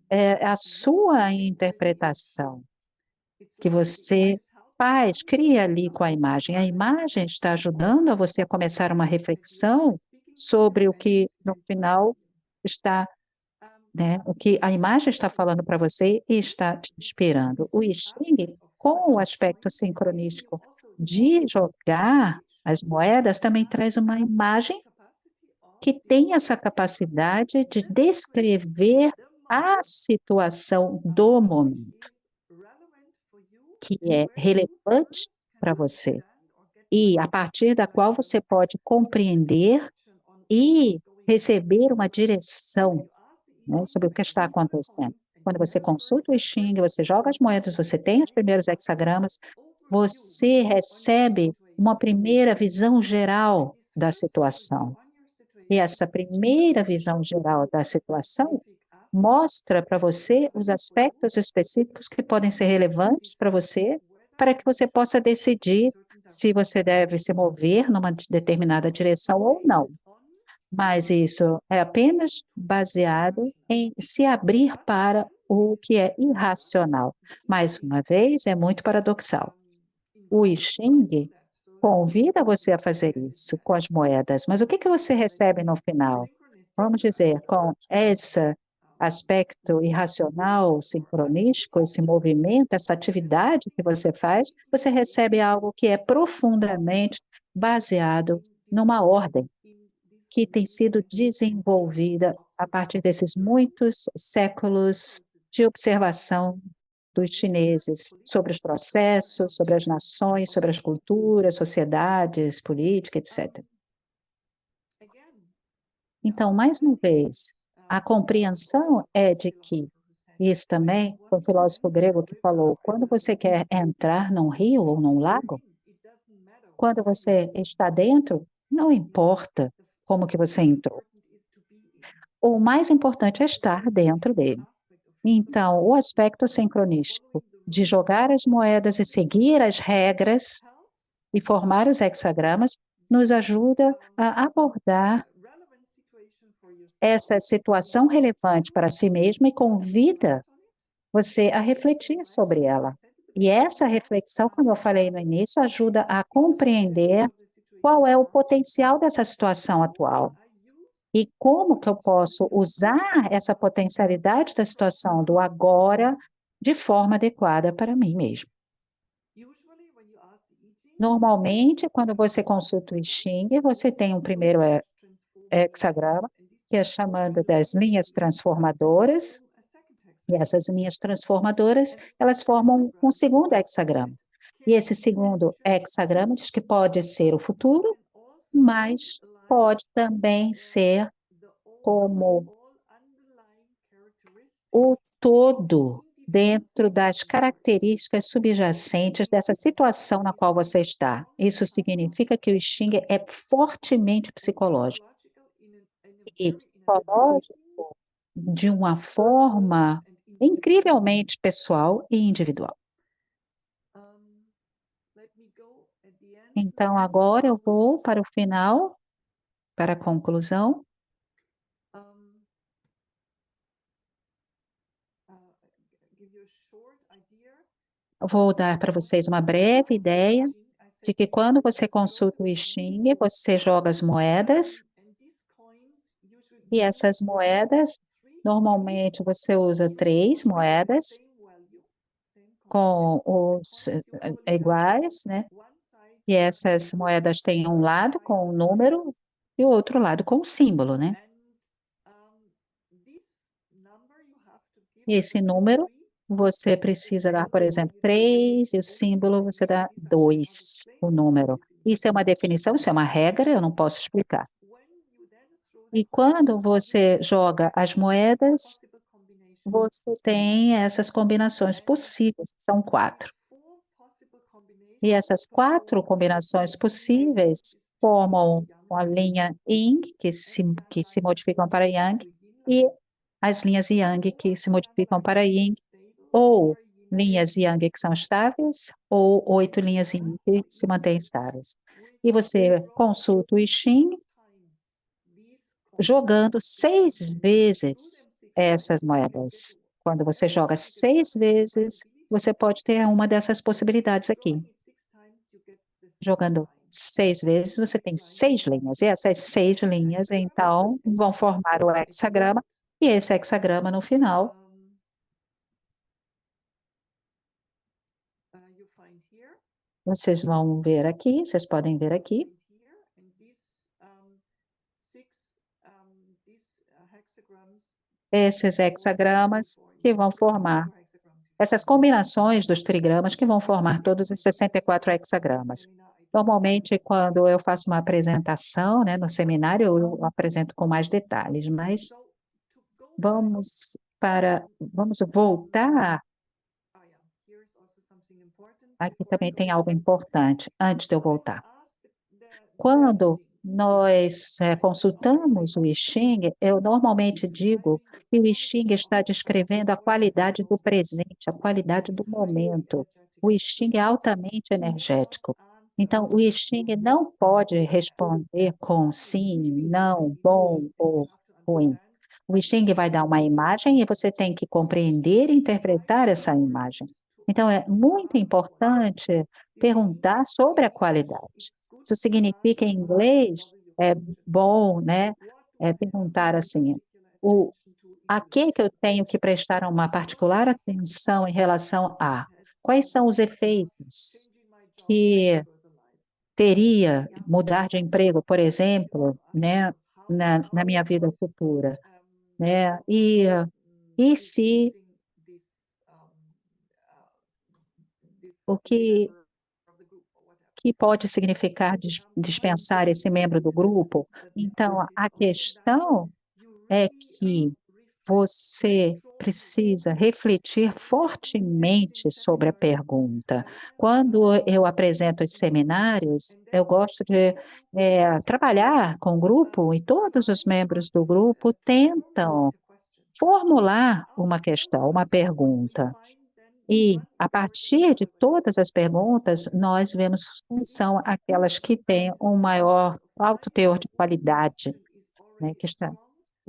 é a sua interpretação que você faz, cria ali com a imagem. A imagem está ajudando a você a começar uma reflexão sobre o que, no final, está, né, o que a imagem está falando para você e está te inspirando. O I Ching, com o aspecto sincronístico de jogar as moedas, também traz uma imagem que tem essa capacidade de descrever a situação do momento, que é relevante para você, e a partir da qual você pode compreender e receber uma direção, né, sobre o que está acontecendo. Quando você consulta o I Ching, você joga as moedas, você tem os primeiros hexagramas, você recebe uma primeira visão geral da situação. E essa primeira visão geral da situação mostra para você os aspectos específicos que podem ser relevantes para você, para que você possa decidir se você deve se mover numa determinada direção ou não. Mas isso é apenas baseado em se abrir para o que é irracional. Mais uma vez, é muito paradoxal. O I Ching convida você a fazer isso com as moedas, mas o que que você recebe no final? Vamos dizer, com esse aspecto irracional, sincronístico, esse movimento, essa atividade que você faz, você recebe algo que é profundamente baseado numa ordem que tem sido desenvolvida a partir desses muitos séculos de observação dos chineses sobre os processos, sobre as nações, sobre as culturas, sociedades, política, etc. Então, mais uma vez, a compreensão é de que, isso também foi um filósofo grego que falou, quando você quer entrar num rio ou num lago, quando você está dentro, não importa como que você entrou. O mais importante é estar dentro dele. Então, o aspecto sincronístico de jogar as moedas e seguir as regras e formar os hexagramas nos ajuda a abordar essa situação relevante para si mesmo e convida você a refletir sobre ela. E essa reflexão, como eu falei no início, ajuda a compreender qual é o potencial dessa situação atual e como que eu posso usar essa potencialidade da situação do agora de forma adequada para mim mesmo. Normalmente, quando você consulta o I Ching, você tem um primeiro hexagrama, que é chamado das linhas transformadoras, e essas linhas transformadoras, elas formam um segundo hexagrama. E esse segundo hexagrama diz que pode ser o futuro, mas pode também ser como o todo dentro das características subjacentes dessa situação na qual você está. Isso significa que o I Ching é fortemente psicológico. E psicológico de uma forma incrivelmente pessoal e individual. Então, agora eu vou para o final, para a conclusão. Eu vou dar para vocês uma breve ideia de que quando você consulta o I Ching, você joga as moedas, e essas moedas, normalmente você usa 3 moedas com os iguais, né? E essas moedas têm um lado com o número e o outro lado com o símbolo, né? E esse número você precisa dar, por exemplo, 3 e o símbolo você dá 2, o número. Isso é uma definição, isso é uma regra, eu não posso explicar. E quando você joga as moedas, você tem essas combinações possíveis, são 4. E essas 4 combinações possíveis formam a linha Yin, que se modificam para Yang, e as linhas Yang, que se modificam para Yin, ou linhas Yang que são estáveis, ou 8 linhas Yin que se mantêm estáveis. E você consulta o I Ching jogando 6 vezes essas moedas. Quando você joga 6 vezes, você pode ter uma dessas possibilidades aqui. Jogando 6 vezes, você tem 6 linhas. E essas 6 linhas, então, vão formar o hexagrama. E esse hexagrama, no final, vocês vão ver aqui, vocês podem ver aqui. Esses hexagramas que vão formar, essas combinações dos trigramas que vão formar todos os 64 hexagramas. Normalmente, quando eu faço uma apresentação, né, no seminário, eu apresento com mais detalhes, mas vamos voltar. Aqui também tem algo importante, antes de eu voltar. Quando nós consultamos o I Ching, eu normalmente digo que o I Ching está descrevendo a qualidade do presente, a qualidade do momento. O I Ching é altamente energético. Então, o I Ching não pode responder com sim, não, bom ou ruim. O I Ching vai dar uma imagem e você tem que compreender e interpretar essa imagem. Então, é muito importante perguntar sobre a qualidade. Isso significa em inglês, é bom, né? Perguntar assim, a que eu tenho que prestar uma particular atenção em relação a? Quais são os efeitos que teria mudar de emprego, por exemplo, né, na minha vida futura, né? E se o que pode significar dispensar esse membro do grupo? Então, a questão é que você precisa refletir fortemente sobre a pergunta. Quando eu apresento os seminários, eu gosto de trabalhar com o grupo e todos os membros do grupo tentam formular uma questão, uma pergunta. E, a partir de todas as perguntas, nós vemos quais são aquelas que têm um maior alto teor de qualidade, né, que está.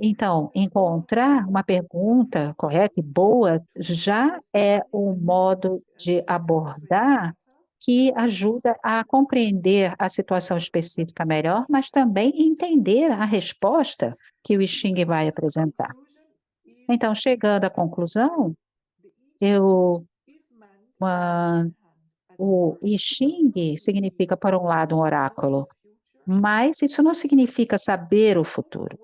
Então, encontrar uma pergunta correta e boa já é um modo de abordar que ajuda a compreender a situação específica melhor, mas também entender a resposta que o Xing vai apresentar. Então, chegando à conclusão, eu, o I Ching significa, por um lado, um oráculo, mas isso não significa saber o futuro.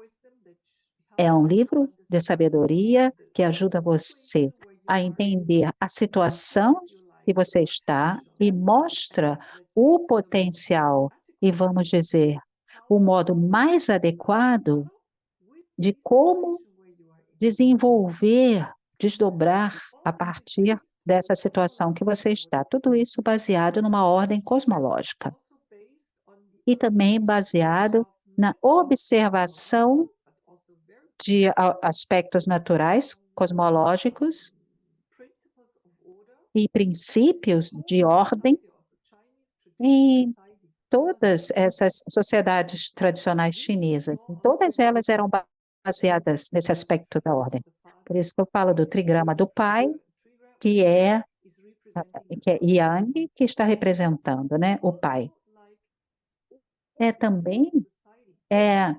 É um livro de sabedoria que ajuda você a entender a situação que você está e mostra o potencial e, vamos dizer, o modo mais adequado de como desenvolver, desdobrar a partir dessa situação que você está. Tudo isso baseado numa ordem cosmológica e também baseado na observação de aspectos naturais, cosmológicos e princípios de ordem em todas essas sociedades tradicionais chinesas. E todas elas eram baseadas nesse aspecto da ordem. Por isso que eu falo do trigrama do pai, que é Yang, que está representando, né, o pai. É também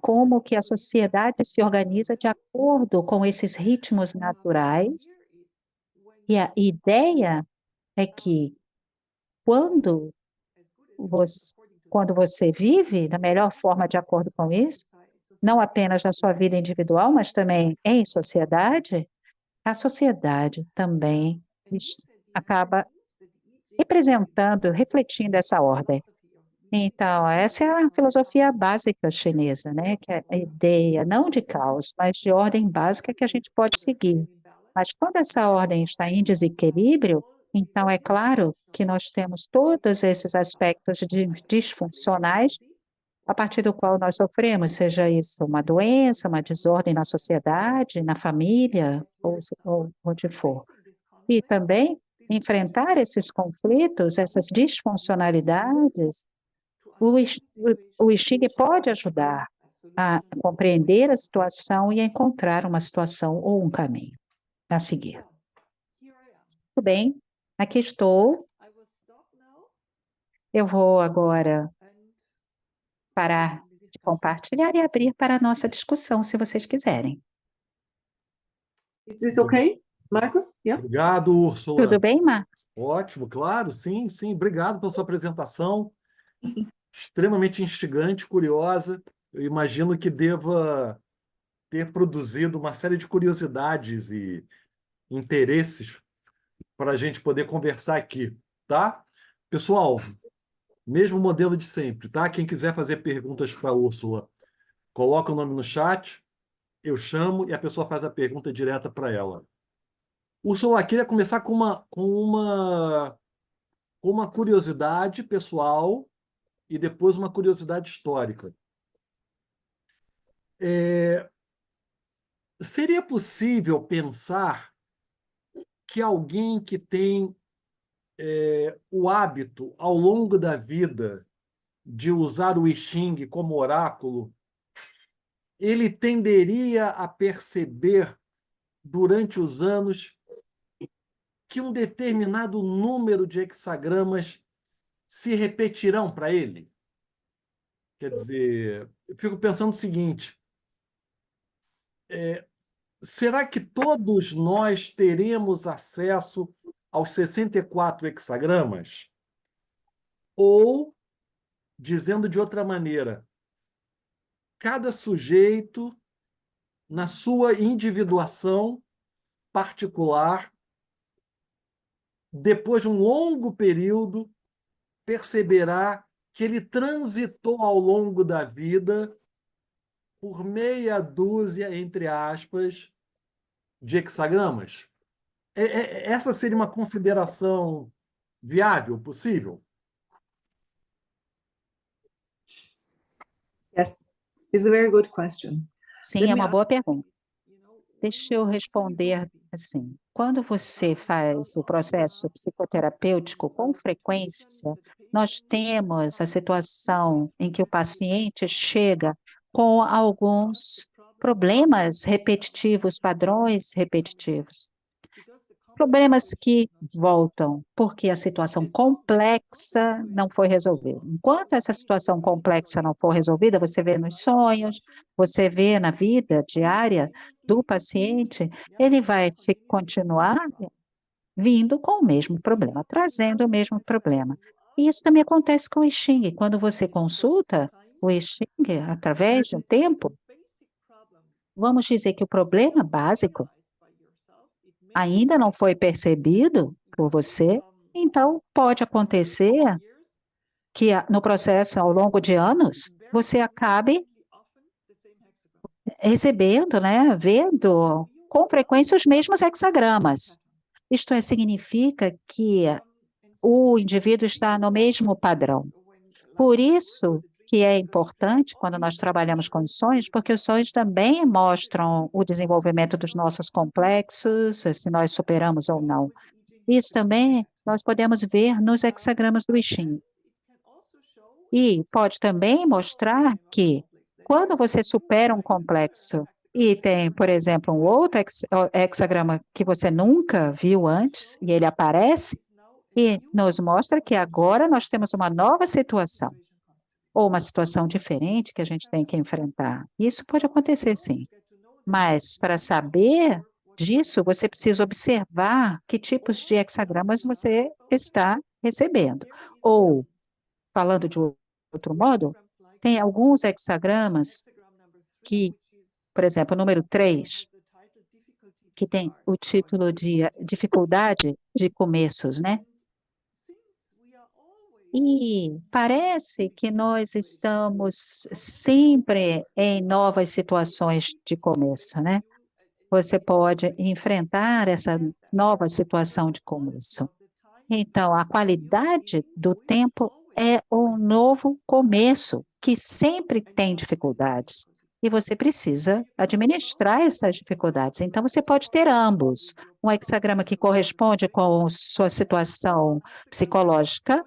como que a sociedade se organiza de acordo com esses ritmos naturais. E a ideia é que quando você vive da melhor forma de acordo com isso, não apenas na sua vida individual, mas também em sociedade, a sociedade também acaba representando, refletindo essa ordem. Então, essa é a filosofia básica chinesa, né? Que é a ideia não de caos, mas de ordem básica que a gente pode seguir. Mas quando essa ordem está em desequilíbrio, então é claro que nós temos todos esses aspectos disfuncionais a partir do qual nós sofremos, seja isso uma doença, uma desordem na sociedade, na família, ou onde for. E também enfrentar esses conflitos, essas disfuncionalidades, o Xing pode ajudar a compreender a situação e a encontrar uma situação ou um caminho a seguir. Tudo bem, aqui estou. Eu vou agora parar de compartilhar e abrir para a nossa discussão, se vocês quiserem. Is this okay, Marcos? Yeah? Obrigado, Úrsula. Tudo bem, Marcos? Ótimo, claro, sim, sim. Obrigado pela sua apresentação. Extremamente instigante, curiosa. Eu imagino que deva ter produzido uma série de curiosidades e interesses para a gente poder conversar aqui, tá? Pessoal, mesmo modelo de sempre, tá? Quem quiser fazer perguntas para a Úrsula, coloca o nome no chat, eu chamo e a pessoa faz a pergunta direta para ela. Úrsula, queria começar com uma curiosidade pessoal e depois uma curiosidade histórica. Seria possível pensar que alguém que tem o hábito, ao longo da vida, de usar o I Ching como oráculo, ele tenderia a perceber, durante os anos, que um determinado número de hexagramas se repetirão para ele? Quer dizer, eu fico pensando o seguinte: será que todos nós teremos acesso aos 64 hexagramas? Ou, dizendo de outra maneira, cada sujeito, na sua individuação particular, depois de um longo período, perceberá que ele transitou ao longo da vida por meia dúzia, entre aspas, de hexagramas? Essa seria uma consideração viável, possível? Yes, it's a very good question. Sim, é uma boa pergunta. Deixa eu responder assim. Quando você faz o processo psicoterapêutico, com frequência, nós temos a situação em que o paciente chega com alguns problemas repetitivos, padrões repetitivos. Problemas que voltam porque a situação complexa não foi resolvida. Enquanto essa situação complexa não for resolvida, você vê nos sonhos, você vê na vida diária do paciente, ele vai continuar vindo com o mesmo problema, trazendo o mesmo problema. E isso também acontece com o I Ching. Quando você consulta o I Ching através de um tempo, vamos dizer que o problema básico ainda não foi percebido por você, então pode acontecer que no processo, ao longo de anos, você acabe recebendo, né, vendo com frequência os mesmos hexagramas. Isto significa que o indivíduo está no mesmo padrão. Por isso que é importante quando nós trabalhamos com os sonhos, porque os sonhos também mostram o desenvolvimento dos nossos complexos, se nós superamos ou não. Isso também nós podemos ver nos hexagramas do I Ching. E pode também mostrar que quando você supera um complexo e tem, por exemplo, um outro hexagrama que você nunca viu antes, e ele aparece, e nos mostra que agora nós temos uma nova situação, ou uma situação diferente que a gente tem que enfrentar. Isso pode acontecer, sim. Mas para saber disso, você precisa observar que tipos de hexagramas você está recebendo. Ou, falando de outro modo, tem alguns hexagramas que, por exemplo, o número 3, que tem o título de dificuldade de começos, né? E parece que nós estamos sempre em novas situações de começo, né? Você pode enfrentar essa nova situação de começo. Então, a qualidade do tempo é um novo começo, que sempre tem dificuldades. E você precisa administrar essas dificuldades. Então, você pode ter ambos. Um hexagrama que corresponde com sua situação psicológica,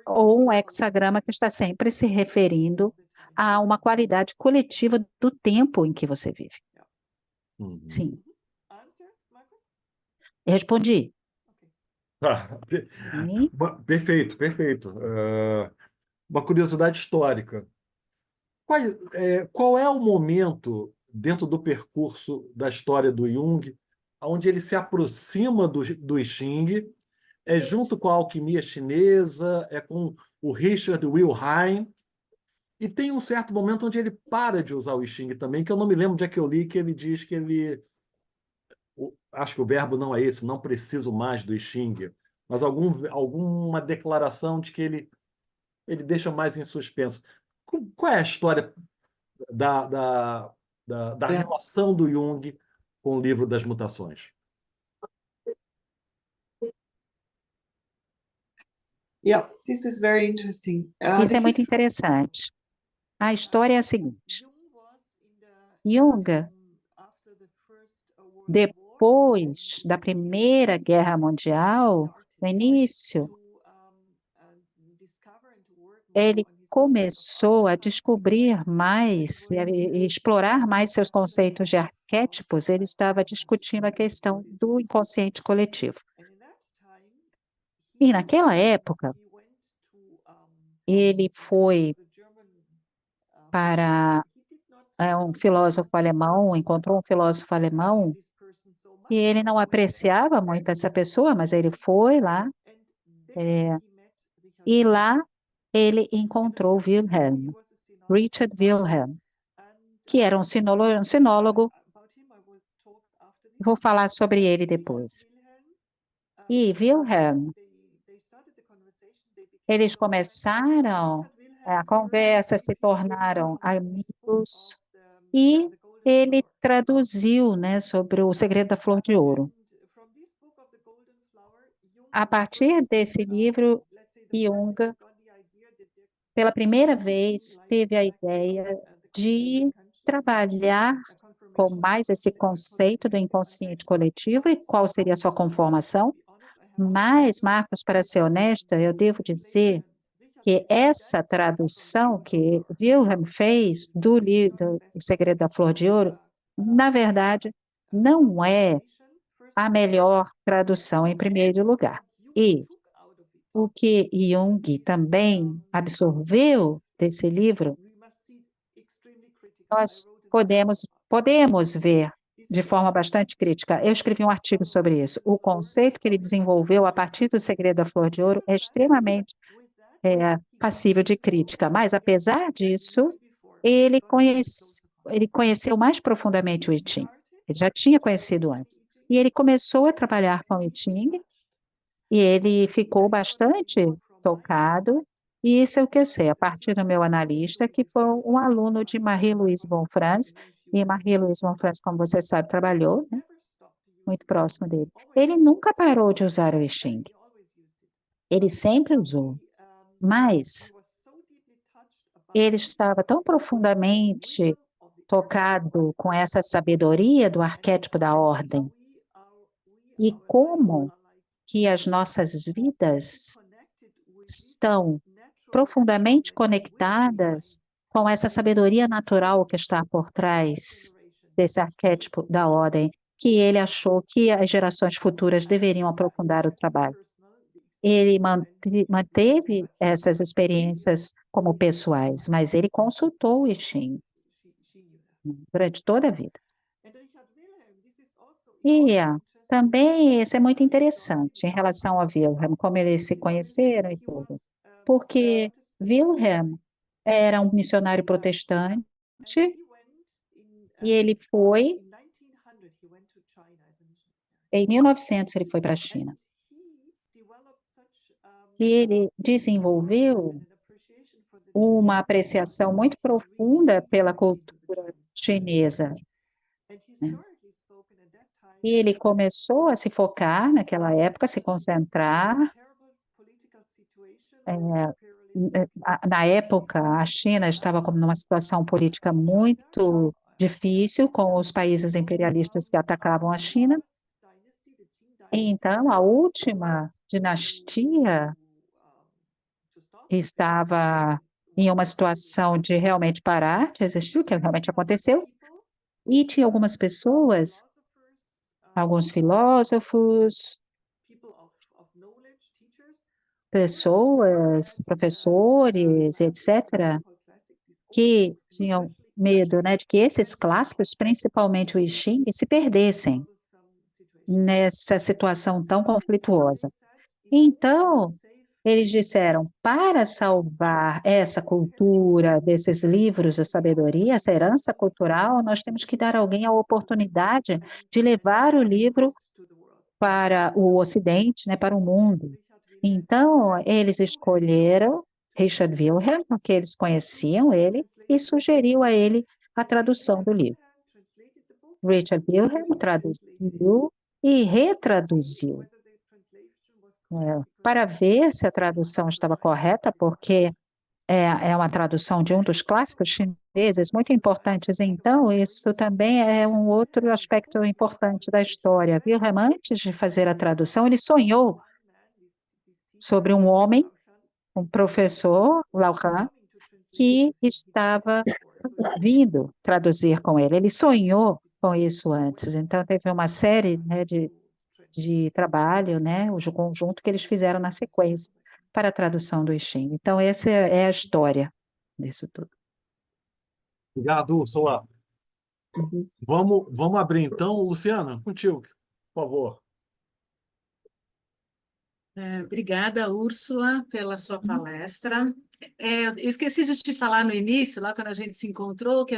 ou um hexagrama que está sempre se referindo a uma qualidade coletiva do tempo em que você vive. Uhum. Sim. Respondi. Sim. Perfeito, perfeito. Uma curiosidade histórica. Qual é o momento dentro do percurso da história do Jung onde ele se aproxima do I Ching, junto com a alquimia chinesa, com o Richard Wilhelm, e tem um certo momento onde ele para de usar o I Ching também, que eu não me lembro onde é que eu li, que ele diz que acho que o verbo não é esse, não preciso mais do I Ching, mas alguma declaração de que ele deixa mais em suspenso. Qual é a história da relação do Jung com o livro das mutações? Yeah, this is very interesting. Isso é muito interessante. A história é a seguinte: Jung, depois da Primeira Guerra Mundial, no início, ele começou a descobrir mais e explorar mais seus conceitos de arquétipos. Ele estava discutindo a questão do inconsciente coletivo. E naquela época, ele foi para um filósofo alemão, encontrou um filósofo alemão, e ele não apreciava muito essa pessoa, mas ele foi lá, e lá ele encontrou Wilhelm, Richard Wilhelm, que era um sinólogo. Vou falar sobre ele depois. E Wilhelm, eles começaram a conversa, se tornaram amigos, e ele traduziu, né, sobre o Segredo da Flor de Ouro. A partir desse livro, Jung, pela primeira vez, teve a ideia de trabalhar com mais esse conceito do inconsciente coletivo e qual seria a sua conformação. Mas, Marcos, para ser honesta, eu devo dizer que essa tradução que Wilhelm fez do livro O Segredo da Flor de Ouro, na verdade, não é a melhor tradução em primeiro lugar. E o que Jung também absorveu desse livro, nós podemos ver de forma bastante crítica. Eu escrevi um artigo sobre isso. O conceito que ele desenvolveu a partir do Segredo da Flor de Ouro é extremamente passível de crítica, mas apesar disso, ele conheceu mais profundamente o I Ching. Ele já tinha conhecido antes. E ele começou a trabalhar com o I Ching e ele ficou bastante tocado. E isso é o que eu sei, a partir do meu analista, que foi um aluno de Marie-Louise Bonfrance, e Marie-Louise Bonfrance, como você sabe, trabalhou, né, muito próximo dele. Ele nunca parou de usar o I Ching. Ele sempre usou, mas ele estava tão profundamente tocado com essa sabedoria do arquétipo da ordem e como que as nossas vidas estão profundamente conectadas com essa sabedoria natural que está por trás desse arquétipo da ordem, que ele achou que as gerações futuras deveriam aprofundar o trabalho. Ele manteve essas experiências como pessoais, mas ele consultou o I Ching durante toda a vida. E também isso é muito interessante em relação a Wilhelm, como eles se conheceram e tudo, porque Wilhelm era um missionário protestante e ele foi, em 1900 ele foi para a China. E ele desenvolveu uma apreciação muito profunda pela cultura chinesa, né? E ele começou a se focar naquela época, se concentrar. Na época, a China estava numa situação política muito difícil com os países imperialistas que atacavam a China. Então, a última dinastia estava em uma situação de realmente parar de existir, o que realmente aconteceu, e tinha algumas pessoas, alguns filósofos, pessoas, professores, etc., que tinham medo, né, de que esses clássicos, principalmente o I Ching, se perdessem nessa situação tão conflituosa. Então, eles disseram, para salvar essa cultura, desses livros de sabedoria, essa herança cultural, nós temos que dar a alguém a oportunidade de levar o livro para o Ocidente, né, para o mundo. Então, eles escolheram Richard Wilhelm, porque eles conheciam ele, e sugeriu a ele a tradução do livro. Richard Wilhelm traduziu e retraduziu, para ver se a tradução estava correta, porque é uma tradução de um dos clássicos chineses muito importantes. Então, isso também é um outro aspecto importante da história. Wilhelm, antes de fazer a tradução, ele sonhou sobre um homem, um professor, Lao Han, que estava vindo traduzir com ele. Ele sonhou com isso antes. Então, teve uma série, né, de trabalho, né, o conjunto que eles fizeram na sequência para a tradução do I Ching. Então, essa é a história disso tudo. Obrigado, Úrsula. Vamos abrir então, Luciana, contigo, por favor. Obrigada, Úrsula, pela sua palestra. Eu esqueci de te falar no início, lá quando a gente se encontrou, que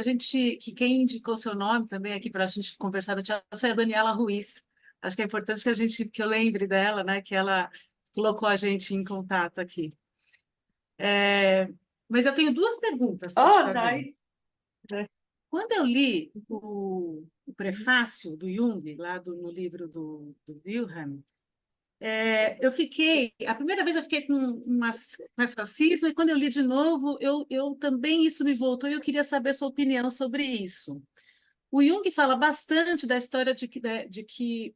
quem indicou seu nome também aqui para a gente conversar no teatro foi a Daniela Ruiz. Acho que é importante que eu lembre dela, né, que ela colocou a gente em contato aqui. Mas eu tenho duas perguntas para te fazer. Nice. Quando eu li o prefácio do Jung, no livro do Wilhelm, a primeira vez eu fiquei com essa cisma, e quando eu li de novo, eu também isso me voltou, e eu queria saber a sua opinião sobre isso. O Jung fala bastante da história de que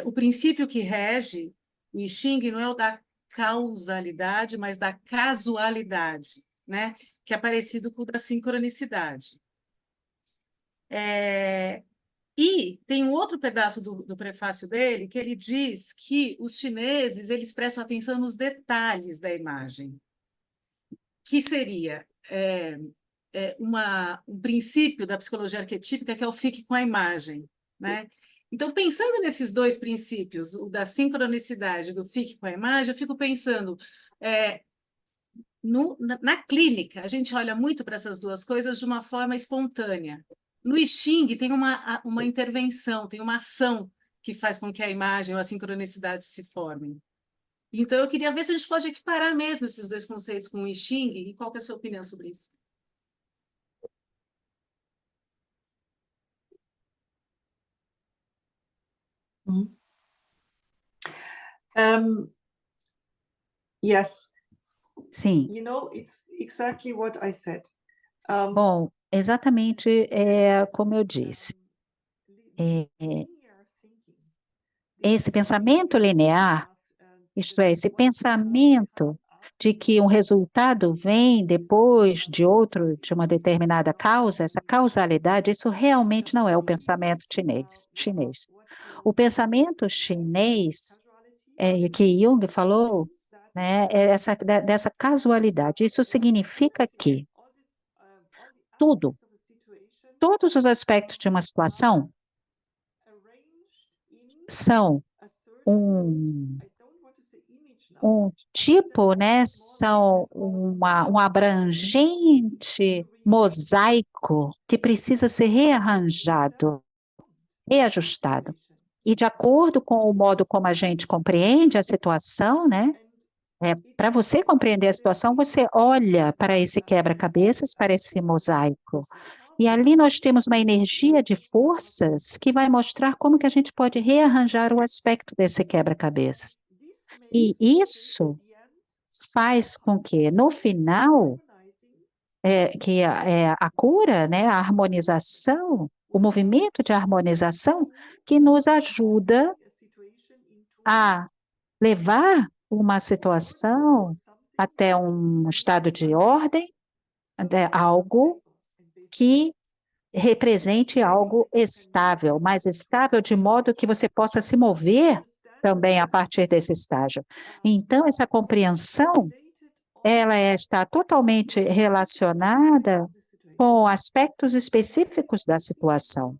o princípio que rege o I Ching não é o da causalidade, mas da casualidade, né? Que é parecido com o da sincronicidade. E tem um outro pedaço do prefácio dele que ele diz que os chineses eles prestam atenção nos detalhes da imagem, que seria um princípio da psicologia arquetípica, que é o fique com a imagem, né? Então, pensando nesses dois princípios, o da sincronicidade e do fique com a imagem, eu fico pensando, na clínica, a gente olha muito para essas duas coisas de uma forma espontânea. No I Ching tem uma intervenção, tem uma ação que faz com que a imagem ou a sincronicidade se formem. Então, eu queria ver se a gente pode equiparar mesmo esses dois conceitos com o I Ching, e qual que é a sua opinião sobre isso? Yes, Sim. it's exactly what I said. Bom, exatamente como eu disse. Esse pensamento linear, isto é, esse pensamento de que um resultado vem depois de uma determinada causa, essa causalidade, isso realmente não é o pensamento chinês. O pensamento chinês, que Jung falou, né, dessa casualidade. Isso significa que todos os aspectos de uma situação são um tipo, né, são um abrangente mosaico que precisa ser rearranjado, reajustado. E de acordo com o modo como a gente compreende a situação, né, para você compreender a situação, você olha para esse quebra-cabeças, para esse mosaico. E ali nós temos uma energia de forças que vai mostrar como que a gente pode rearranjar o aspecto desse quebra-cabeças. E isso faz com que, no final, a cura, né, a harmonização, o movimento de harmonização, que nos ajuda a levar uma situação até um estado de ordem, até algo que represente algo estável, mais estável de modo que você possa se mover também a partir desse estágio. Então, essa compreensão, ela está totalmente relacionada com aspectos específicos da situação.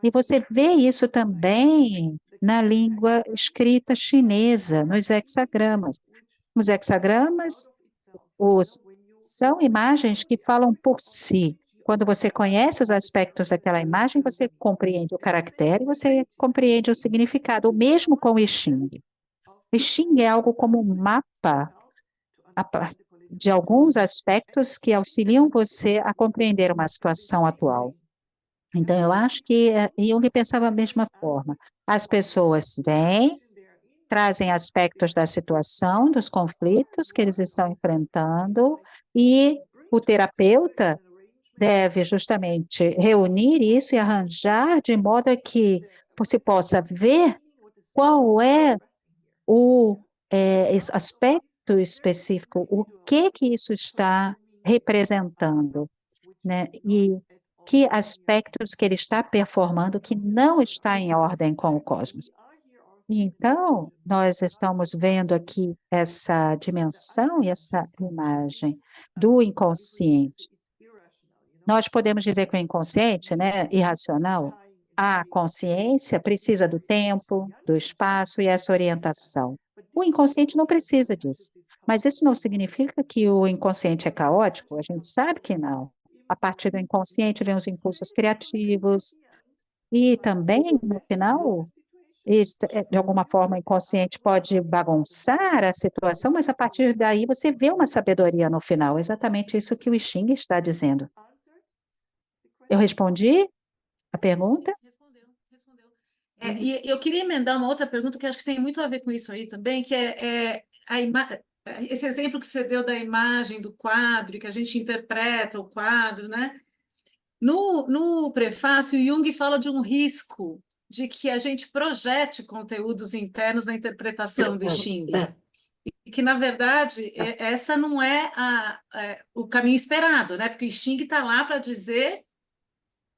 E você vê isso também na língua escrita chinesa, nos hexagramas. Os hexagramas são imagens que falam por si. Quando você conhece os aspectos daquela imagem, você compreende o caractere, você compreende o significado, o mesmo com o I Ching. O I Ching é algo como um mapa de alguns aspectos que auxiliam você a compreender uma situação atual. Então, eu acho que Jung pensava da mesma forma. As pessoas vêm, trazem aspectos da situação, dos conflitos que eles estão enfrentando, e o terapeuta deve justamente reunir isso e arranjar de modo que você possa ver qual é esse aspecto específico, o que isso está representando, né? E que aspectos que ele está performando que não está em ordem com o cosmos. Então, nós estamos vendo aqui essa dimensão e essa imagem do inconsciente. Nós podemos dizer que o inconsciente, né, irracional, a consciência precisa do tempo, do espaço e essa orientação. O inconsciente não precisa disso, mas isso não significa que o inconsciente é caótico, a gente sabe que não. A partir do inconsciente vem os impulsos criativos e também, no final, de alguma forma, o inconsciente pode bagunçar a situação, mas a partir daí você vê uma sabedoria no final. Exatamente isso que o I Ching está dizendo. Eu respondi a pergunta? Respondeu. E eu queria emendar uma outra pergunta que acho que tem muito a ver com isso aí também, que esse exemplo que você deu da imagem do quadro, que a gente interpreta o quadro, né? No prefácio, Jung fala de um risco de que a gente projete conteúdos internos na interpretação do Xing. que na verdade, essa não é, o caminho esperado, né? Porque o Xing está lá para dizer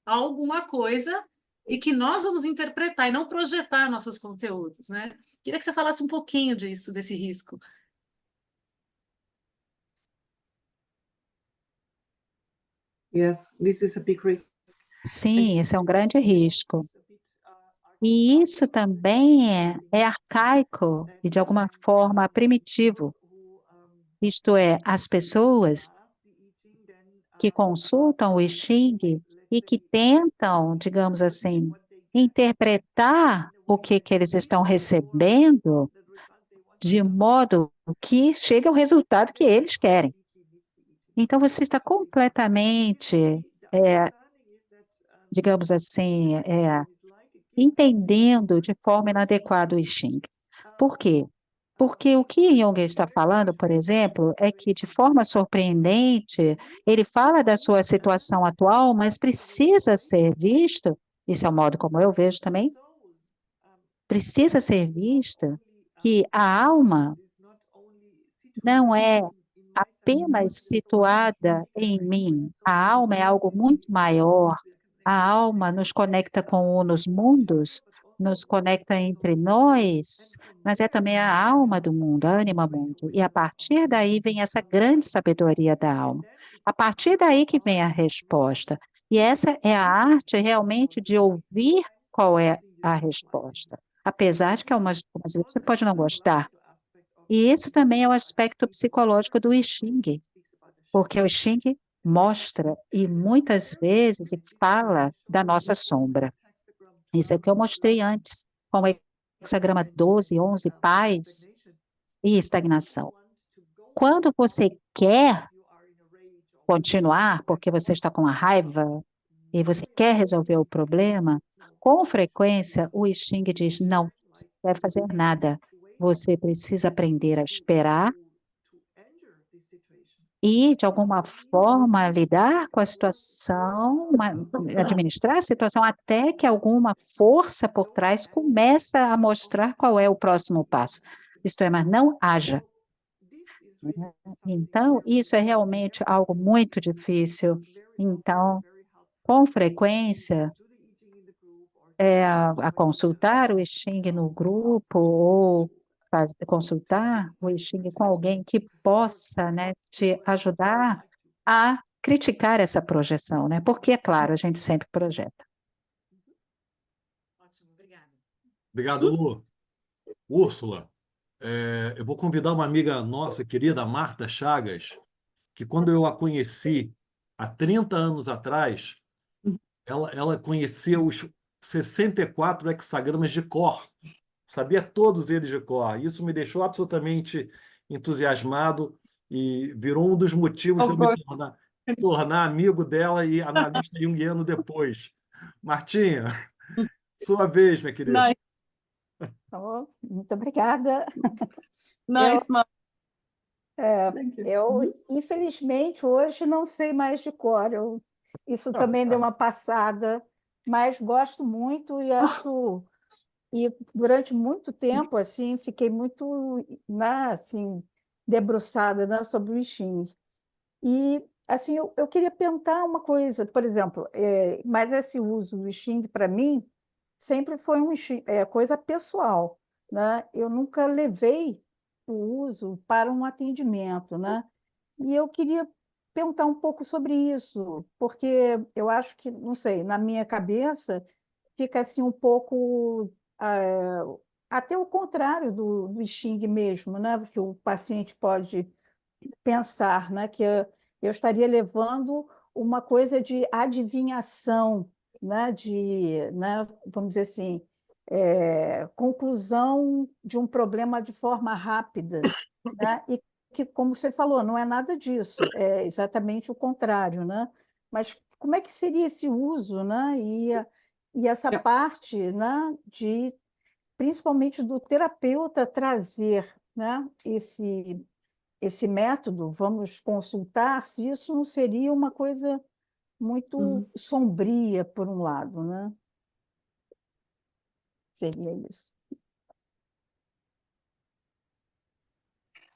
alguma coisa e que nós vamos interpretar e não projetar nossos conteúdos, né? Queria que você falasse um pouquinho disso, desse risco. Yes, this is a big risk. Sim, esse é um grande risco. E isso também é arcaico e, de alguma forma, primitivo. Isto é, as pessoas que consultam o I Ching e que tentam, digamos assim, interpretar o que eles estão recebendo de modo que chegue ao resultado que eles querem. Então, você está completamente, digamos assim, entendendo de forma inadequada o I Ching. Por quê? Porque o que Jung está falando, por exemplo, é que, de forma surpreendente, ele fala da sua situação atual, mas precisa ser visto, esse é o modo como eu vejo também, precisa ser visto que a alma não é apenas situada em mim. A alma é algo muito maior. A alma nos conecta com os mundos, nos conecta entre nós, mas é também a alma do mundo, a ânima mundo. E a partir daí vem essa grande sabedoria da alma. A partir daí que vem a resposta. E essa é a arte realmente de ouvir qual é a resposta. Apesar de que algumas vezes você pode não gostar. E isso também é o aspecto psicológico do I Ching, porque o I Ching mostra e muitas vezes fala da nossa sombra. Isso é o que eu mostrei antes, com o hexagrama 12, 11, paz e estagnação. Quando você quer continuar, porque você está com a raiva e você quer resolver o problema, com frequência o I Ching diz, não, você não deve fazer nada. Você precisa aprender a esperar e, de alguma forma, lidar com a situação, administrar a situação, até que alguma força por trás começa a mostrar qual é o próximo passo. Isto é, mas não haja. Então, isso é realmente algo muito difícil. Então, com frequência, a consultar o I Ching no grupo ou consultar o I Ching com alguém que possa, né, te ajudar a criticar essa projeção, né? Porque, é claro, a gente sempre projeta. Ótimo, obrigada. Obrigado, Lu. Úrsula, eu vou convidar uma amiga nossa, querida Marta Chagas, que quando eu a conheci há 30 anos atrás, ela conhecia os 64 hexagramas de cor, sabia todos eles de cor. Isso me deixou absolutamente entusiasmado e virou um dos motivos de eu me tornar amigo dela e analista junguiano depois. Martinha, sua vez, minha querida. Nice, Oh, muito obrigada. nice, Mark. É, Thank you. eu, infelizmente, hoje não sei mais de cor. Isso também deu uma passada, mas gosto muito e acho. E durante muito tempo, assim, fiquei muito, né, assim, debruçada, né, sobre o I Ching. E, assim, eu queria perguntar uma coisa, por exemplo, mas esse uso do I Ching, para mim, sempre foi coisa pessoal, né? Eu nunca levei o uso para um atendimento, né? E eu queria perguntar um pouco sobre isso, porque eu acho que, não sei, na minha cabeça fica assim um pouco até o contrário do I Ching mesmo, né? Porque o paciente pode pensar, né, que eu estaria levando uma coisa de adivinhação, né, né, vamos dizer assim, conclusão de um problema de forma rápida, né, e que, como você falou, não é nada disso, é exatamente o contrário, né? Mas como é que seria esse uso, né, e essa parte, né, de principalmente do terapeuta trazer, né, esse método, vamos consultar se isso não seria uma coisa muito sombria, por um lado, né? Seria isso.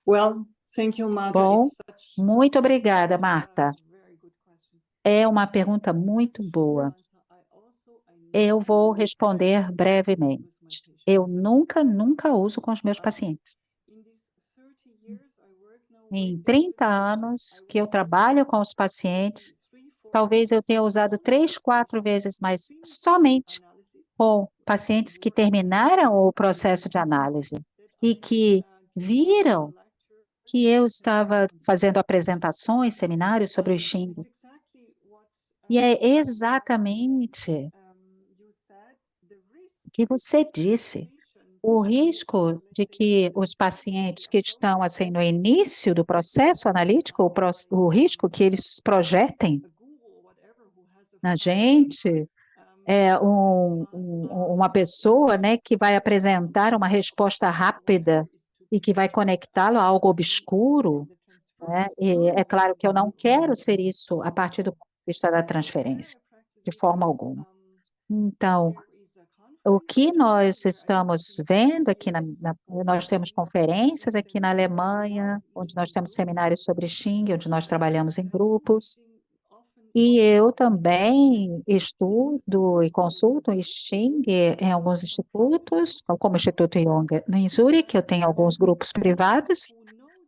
Well, thank you, Marta. Bom, It's such muito obrigada, a Marta. very good question. É uma pergunta muito boa. Eu vou responder brevemente. Eu nunca uso com os meus pacientes. Em 30 anos que eu trabalho com os pacientes, talvez eu tenha usado 3, 4 vezes, mas somente com pacientes que terminaram o processo de análise e que viram que eu estava fazendo apresentações, seminários sobre o Xing. E é exatamente o que você disse. O risco de que os pacientes que estão assim no início do processo analítico, o risco que eles projetem na gente, uma pessoa, né, que vai apresentar uma resposta rápida e que vai conectá-lo a algo obscuro, né? E é claro que eu não quero ser isso a partir do ponto de vista da transferência, de forma alguma. Então, o que nós estamos vendo aqui, nós temos conferências aqui na Alemanha, onde nós temos seminários sobre Xing, onde nós trabalhamos em grupos, e eu também estudo e consulto o Xing em alguns institutos, como o Instituto Jung em Zurique, eu tenho alguns grupos privados,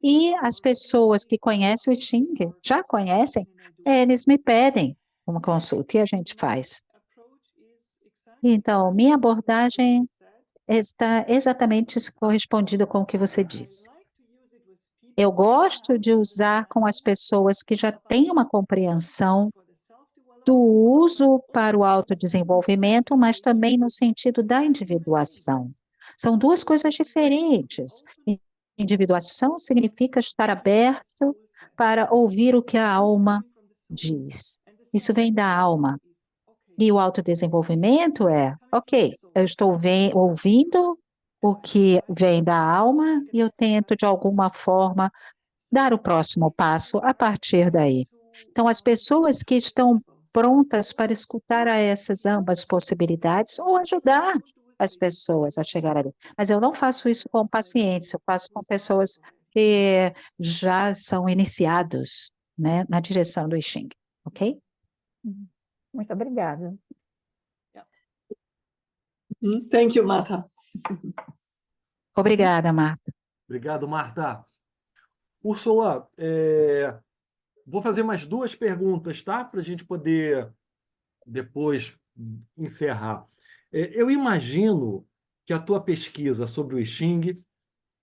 e as pessoas que conhecem o Xing, já conhecem, eles me pedem uma consulta e a gente faz. Então, minha abordagem está exatamente correspondida com o que você disse. Eu gosto de usar com as pessoas que já têm uma compreensão do uso para o autodesenvolvimento, mas também no sentido da individuação. São duas coisas diferentes. Individuação significa estar aberto para ouvir o que a alma diz. Isso vem da alma. E o autodesenvolvimento é, ok, eu estou ouvindo o que vem da alma e eu tento, de alguma forma, dar o próximo passo a partir daí. Então, as pessoas que estão prontas para escutar a essas ambas possibilidades ou ajudar as pessoas a chegar ali. Mas eu não faço isso com pacientes, eu faço com pessoas que já são iniciados, né, na direção do I Ching, ok? Muito obrigada. Thank you, Marta. Obrigada, Marta. Obrigado, Marta. Úrsula, vou fazer mais 2 perguntas, tá? Para a gente poder depois encerrar. Eu imagino que a tua pesquisa sobre o I Ching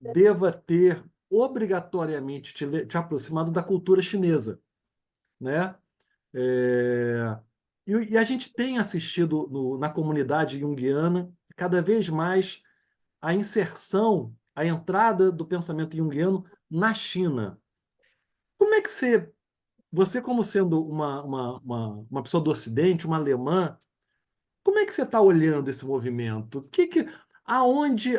deva ter obrigatoriamente te aproximado da cultura chinesa, né? E a gente tem assistido na comunidade junguiana cada vez mais a inserção, a entrada do pensamento junguiano na China. Como é que você como sendo uma pessoa do Ocidente, uma alemã, como é que você está olhando esse movimento? Aonde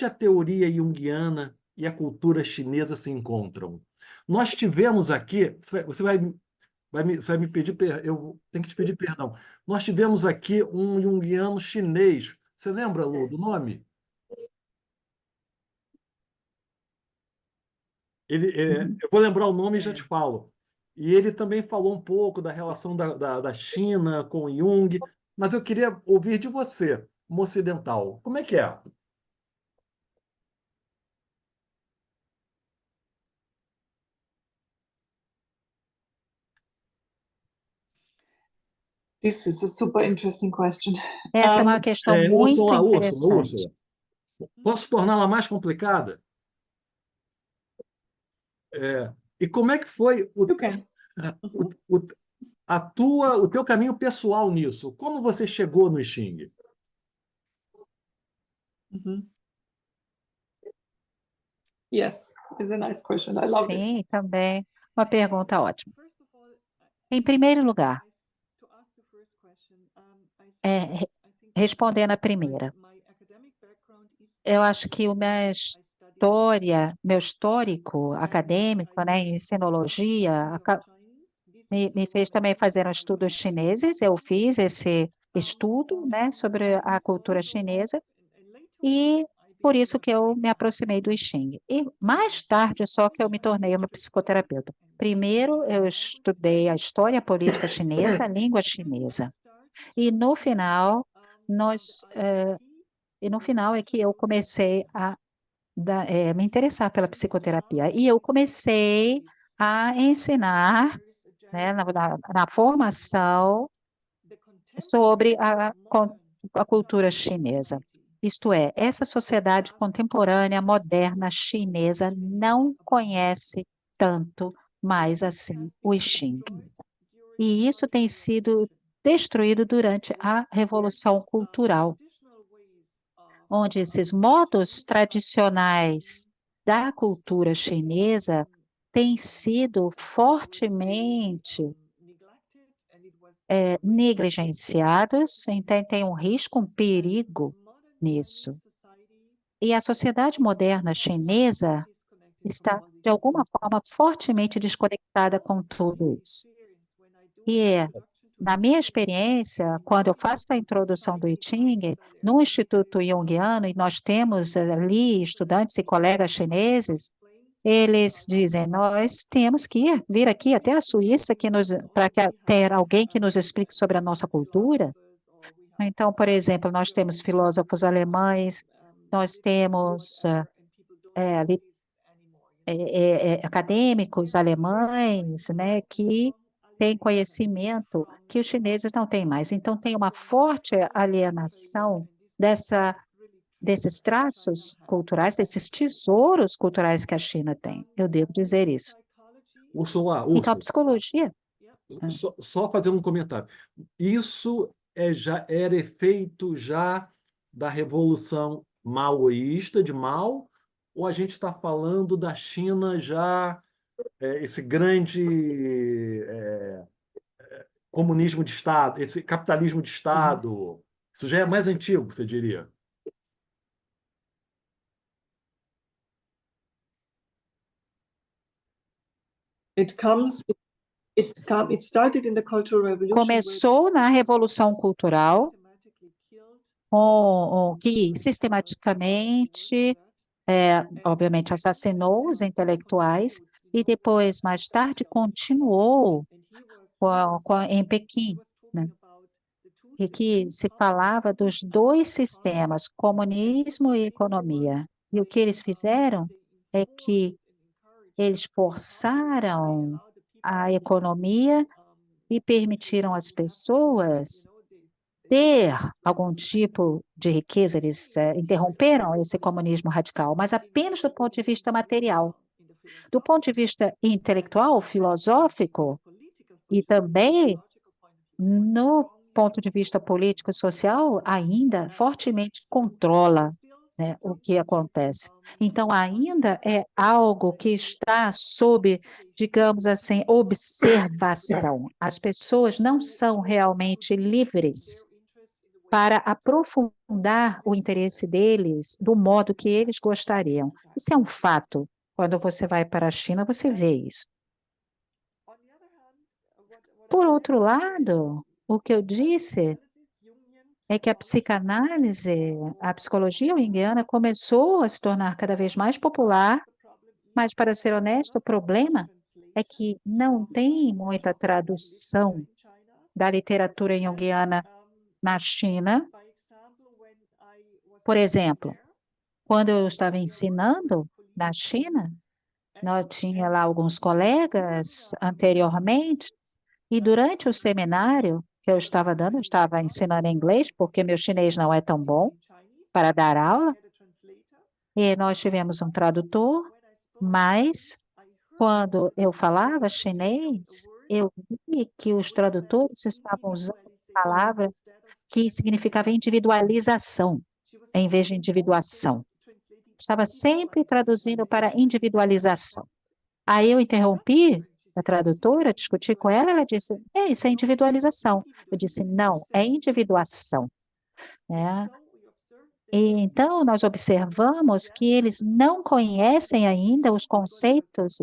a teoria junguiana e a cultura chinesa se encontram? Nós tivemos aqui, você vai me pedir, eu tenho que te pedir perdão. Nós tivemos aqui um junguiano chinês. Você lembra, Lu, do nome? Eu vou lembrar o nome e já te falo. E ele também falou um pouco da relação da China com o Jung, mas eu queria ouvir de você, uma ocidental. Como é que é? This is a super interesting question. Essa é uma questão muito interessante. Úrsula, posso torná-la mais complicada? E como é que foi Okay. o teu caminho pessoal nisso? Como você chegou no I Ching? Yes, it's a nice question. I love it. Sim, também. Uma pergunta ótima. Em primeiro lugar, respondendo a primeira, eu acho que meu histórico acadêmico, né, em sinologia, me fez também fazer um estudos chineses. Eu fiz esse estudo, né, sobre a cultura chinesa e por isso que eu me aproximei do I Ching. E mais tarde só que eu me tornei uma psicoterapeuta. Primeiro, eu estudei a história política chinesa, a língua chinesa. E no final, é que eu comecei a me interessar pela psicoterapia. E eu comecei a ensinar, né, na formação sobre a cultura chinesa. Isto é, essa sociedade contemporânea, moderna, chinesa, não conhece tanto mais assim o I Ching. E isso tem sido destruído durante a Revolução Cultural, onde esses modos tradicionais da cultura chinesa têm sido fortemente negligenciados, então tem um risco, um perigo nisso. E a sociedade moderna chinesa está, de alguma forma, fortemente desconectada com tudo isso. Na minha experiência, quando eu faço a introdução do I Ching, no Instituto Jungiano, e nós temos ali estudantes e colegas chineses, eles dizem, nós temos que vir aqui até a Suíça para ter alguém que nos explique sobre a nossa cultura. Então, por exemplo, nós temos filósofos alemães, nós temos acadêmicos alemães, né, que têm conhecimento que os chineses não têm mais. Então, tem uma forte alienação desses traços culturais, desses tesouros culturais que a China tem. Eu devo dizer isso. Úrsula, Então, a psicologia. só fazendo um comentário. Isso já era efeito já da Revolução Maoísta, de Mao, ou a gente está falando da China já, esse grande comunismo de Estado, esse capitalismo de Estado? Isso já é mais antigo, você diria? It started in the Cultural Revolution, Começou na Revolução Cultural, que sistematicamente, obviamente, assassinou os intelectuais e depois, mais tarde, continuou em Pequim, né? E que se falava dos dois sistemas, comunismo e economia. E o que eles fizeram é que eles forçaram a economia e permitiram às pessoas ter algum tipo de riqueza. Eles interromperam esse comunismo radical, mas apenas do ponto de vista material. Do ponto de vista intelectual, filosófico, e também no ponto de vista político e social, ainda fortemente controla, né, o que acontece. Então, ainda é algo que está sob, digamos assim, observação. As pessoas não são realmente livres para aprofundar o interesse deles do modo que eles gostariam. Isso é um fato. Quando você vai para a China, você vê isso. Por outro lado, o que eu disse é que a psicanálise, a psicologia junguiana começou a se tornar cada vez mais popular, mas, para ser honesto, o problema é que não tem muita tradução da literatura junguiana na China. Por exemplo, quando eu estava ensinando na China, nós tinha lá alguns colegas anteriormente, e durante o seminário que eu estava dando, eu estava ensinando inglês, porque meu chinês não é tão bom para dar aula, e nós tivemos um tradutor, mas quando eu falava chinês, eu vi que os tradutores estavam usando palavras que significava individualização, em vez de individuação. Estava sempre traduzindo para individualização. Aí eu interrompi a tradutora, discuti com ela, ela disse, isso é individualização. Eu disse, não, é individuação, né? E então, nós observamos que eles não conhecem ainda os conceitos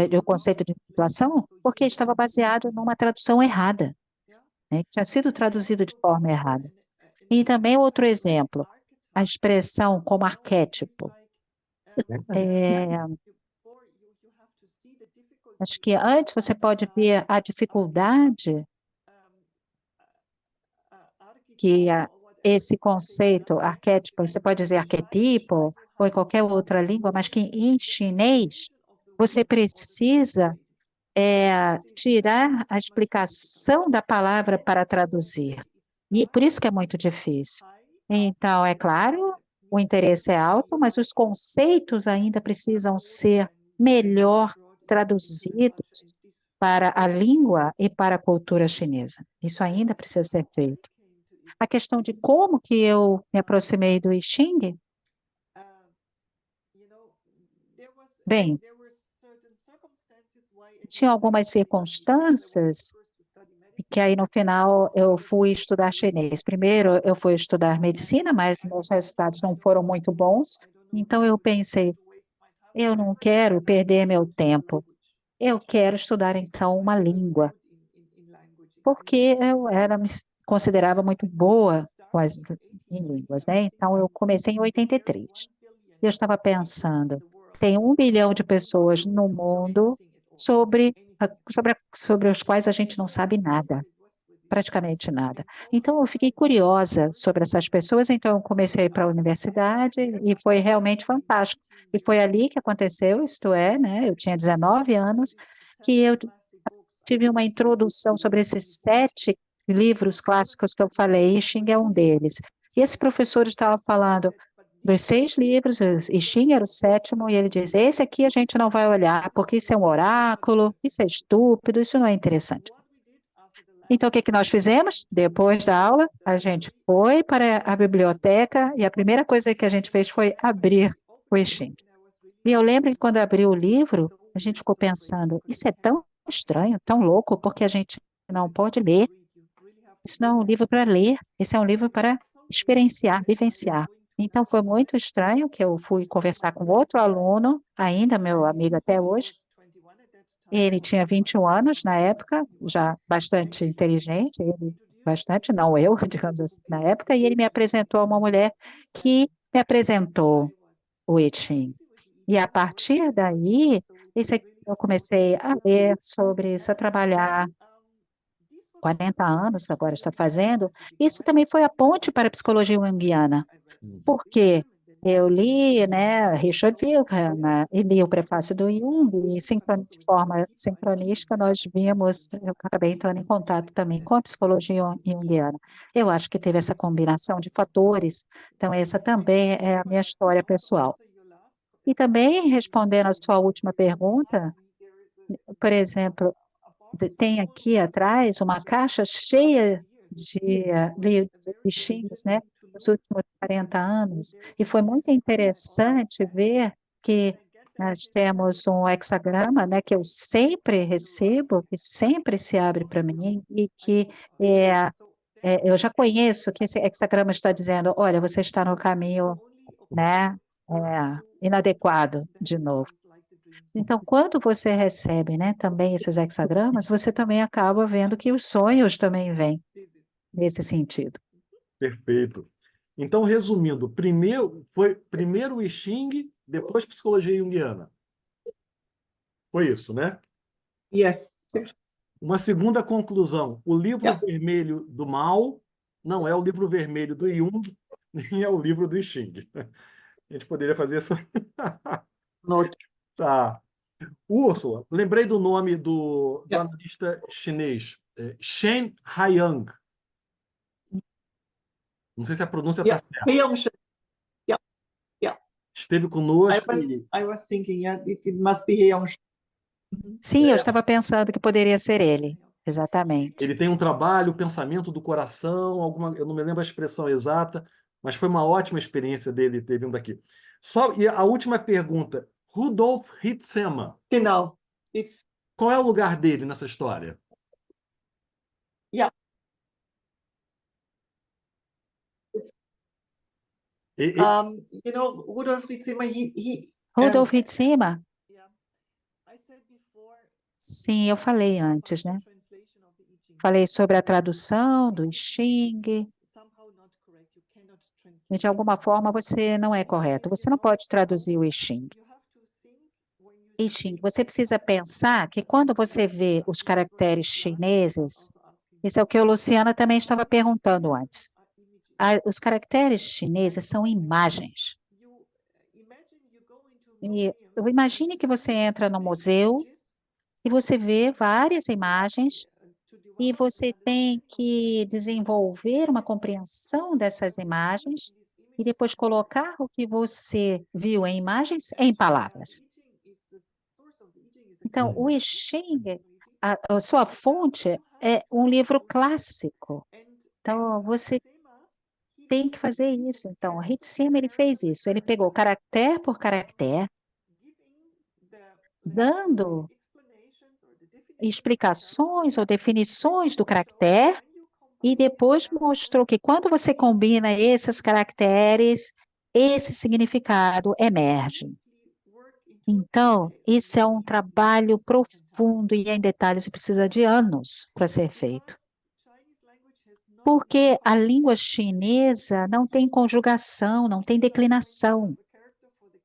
do conceito de individuação, porque estava baseado numa tradução errada, né? Que tinha sido traduzido de forma errada. E também outro exemplo, a expressão como arquétipo. Acho que antes você pode ver a dificuldade que esse conceito arquétipo, você pode dizer arquetipo, ou em qualquer outra língua, mas que em chinês você precisa tirar a explicação da palavra para traduzir. E por isso que é muito difícil. Então, é claro, o interesse é alto, mas os conceitos ainda precisam ser melhor traduzidos para a língua e para a cultura chinesa. Isso ainda precisa ser feito. A questão de como que eu me aproximei do I Ching, bem, tinha algumas circunstâncias que aí no final eu fui estudar chinês. Primeiro eu fui estudar medicina, mas meus resultados não foram muito bons. Então eu pensei, eu não quero perder meu tempo. Eu quero estudar então uma língua, porque me considerava muito boa em línguas, né? Então eu comecei em 83. Eu estava pensando, tem 1 bilhão de pessoas no mundo sobre os quais a gente não sabe nada, praticamente nada. Então, eu fiquei curiosa sobre essas pessoas, então eu comecei para a universidade e foi realmente fantástico. E foi ali que aconteceu, isto é, né? Eu tinha 19 anos, que eu tive uma introdução sobre esses 7 livros clássicos que eu falei, e Xing é um deles. E esse professor estava falando dos 6 livros, e Xing era o 7º, e ele diz, esse aqui a gente não vai olhar, porque isso é um oráculo, isso é estúpido, isso não é interessante. Então, o que que nós fizemos? Depois da aula, a gente foi para a biblioteca e a primeira coisa que a gente fez foi abrir o I Ching. E eu lembro que quando abriu o livro, a gente ficou pensando, isso é tão estranho, tão louco, porque a gente não pode ler. Isso não é um livro para ler, esse é um livro para experienciar, vivenciar. Então, foi muito estranho que eu fui conversar com outro aluno, ainda meu amigo até hoje. Ele tinha 21 anos na época, já bastante inteligente, ele bastante, não eu, digamos assim, na época, e ele me apresentou a uma mulher que me apresentou o I Ching. E a partir daí, eu comecei a ler sobre isso, a trabalhar 40 anos, agora está fazendo. Isso também foi a ponte para a psicologia junguiana. Por quê? Eu li, né, Richard Wilhelm, e li o prefácio do Jung, e de forma sincronística nós vimos, eu acabei entrando em contato também com a psicologia junguiana. Eu acho que teve essa combinação de fatores, então essa também é a minha história pessoal. E também, respondendo a sua última pergunta, por exemplo, tem aqui atrás uma caixa cheia de bichinhos, né, nos últimos 40 anos, e foi muito interessante ver que nós temos um hexagrama, né, que eu sempre recebo, que sempre se abre para mim, e que eu já conheço que esse hexagrama está dizendo, olha, você está no caminho, né, inadequado, de novo. Então, quando você recebe, né, também esses hexagramas, você também acaba vendo que os sonhos também vêm nesse sentido. Perfeito. Então, resumindo, primeiro o I Ching, depois psicologia junguiana. Foi isso, né? Yes. Uma segunda conclusão, o livro Yeah. vermelho do mal não é o livro vermelho do Jung, nem é o livro do I Ching. A gente poderia fazer essa... Note. Tá. Úrsula, lembrei do nome do Yeah. analista chinês, Shen Haiyang. Não sei se a pronúncia está Yeah. certa. Heyongshan. Yeah. Yeah. Esteve I conosco was e I was thinking, yeah, it must be Heyongshan. Sim, eu estava pensando que poderia ser ele, exatamente. ele tem um trabalho, pensamento do coração, eu não me lembro a expressão exata, mas foi uma ótima experiência dele ter vindo aqui. E a última pergunta, Rudolf Hitzema, Genau. It's qual é o lugar dele nessa história? yeah. E- e- Rudolf Ritzema, Rudolf Hitzema, yeah. I said before, sim, eu falei antes, né? translation of the I Ching. Falei sobre a tradução do I Ching, Somehow not correct. You cannot translate E de alguma forma você não é correto. Você não pode traduzir o I Ching. I Ching, você precisa pensar que quando você vê os caracteres chineses, isso é o que a Luciana também estava perguntando antes. Os caracteres chineses são imagens. E imagine que você entra no museu e você vê várias imagens e você tem que desenvolver uma compreensão dessas imagens e depois colocar o que você viu em imagens em palavras. Então, o I Ching, a sua fonte é um livro clássico. Então, você tem que fazer isso. Então, o Hitsema, ele fez isso. Ele pegou caractere por caractere, dando explicações ou definições do caractere, e depois mostrou que quando você combina esses caracteres, esse significado emerge. Então, isso é um trabalho profundo e em detalhes, e precisa de anos para ser feito. Porque a língua chinesa não tem conjugação, não tem declinação.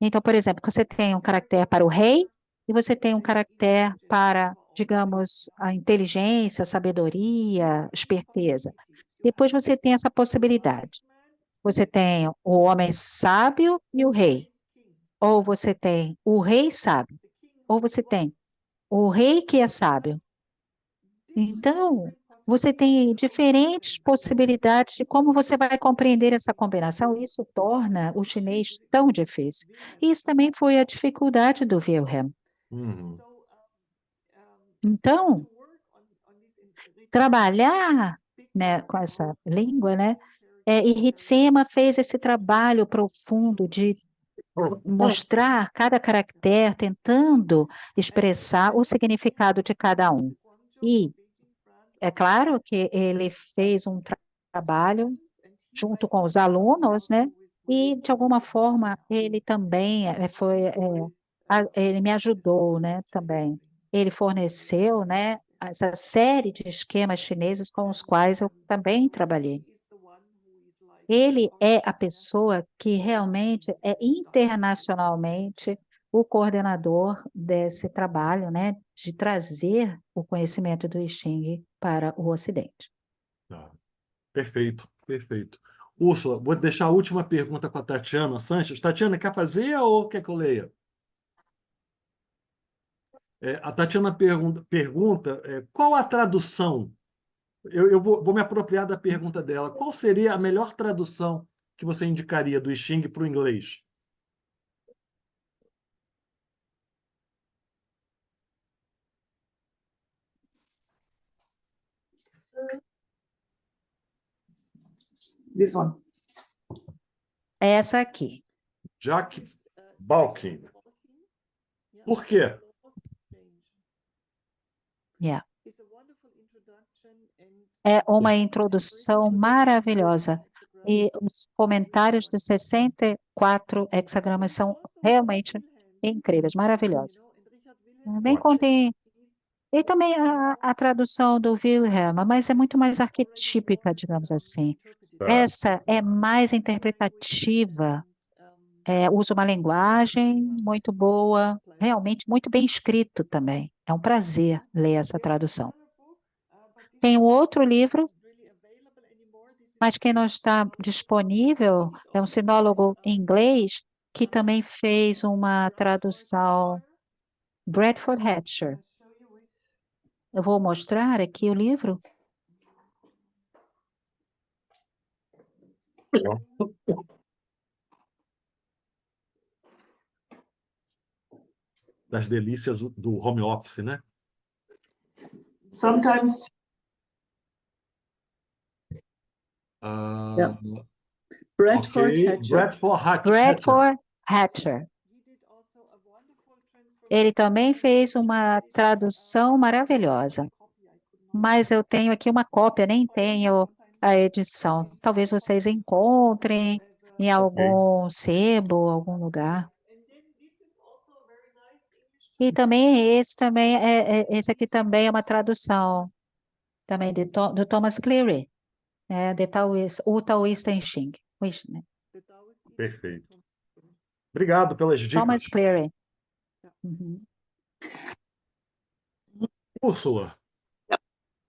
Então, por exemplo, você tem um caractere para o rei e você tem um caractere para, digamos, a inteligência, a sabedoria, esperteza. Depois você tem essa possibilidade. Você tem o homem sábio e o rei. Ou você tem o rei sábio. Ou você tem o rei que é sábio. Então, você tem diferentes possibilidades de como você vai compreender essa combinação. Isso torna o chinês tão difícil. Isso também foi a dificuldade do Wilhelm. Uhum. Então, trabalhar, né, com essa língua, né, e Hitsema fez esse trabalho profundo de mostrar cada caractere, tentando expressar o significado de cada um. E é claro que ele fez um trabalho junto com os alunos, né? E, de alguma forma, ele também ele me ajudou, né, também. Ele forneceu, né, essa série de esquemas chineses com os quais eu também trabalhei. Ele é a pessoa que realmente é internacionalmente o coordenador desse trabalho, né, de trazer o conhecimento do I Ching para o Ocidente. Tá. Perfeito, perfeito. Úrsula, vou deixar a última pergunta com a Tatiana Sanches. Tatiana, quer fazer ou quer que eu leia? A Tatiana pergunta qual a tradução? Eu vou me apropriar da pergunta dela. Qual seria a melhor tradução que você indicaria do I Ching para o inglês? This one. Essa aqui. Jack Balkin. Por quê? Yeah. É uma introdução maravilhosa. E os comentários dos 64 hexagramas são realmente incríveis, maravilhosos. Também Ótimo. contém. E também a tradução do Wilhelm, mas é muito mais arquetípica, digamos assim. Essa é mais interpretativa, usa uma linguagem muito boa, realmente muito bem escrito também. É um prazer ler essa tradução. Tem um outro livro, mas que não está disponível, é um sinólogo inglês que também fez uma tradução, Bradford Hatcher. Eu vou mostrar aqui o livro. Das delícias do home office, né? Sometimes Ah, Bradford ok. Hatcher. Bradford Hatcher. Ele também fez uma tradução maravilhosa, mas eu tenho aqui uma cópia, nem tenho a edição. Talvez vocês encontrem em algum sebo, algum lugar. E também esse aqui também é uma tradução também do Thomas Cleary, o Taoísta em Xing. Né? Perfeito. Obrigado pelas Thomas dicas. Cleary. Uhum. Úrsula, Yeah.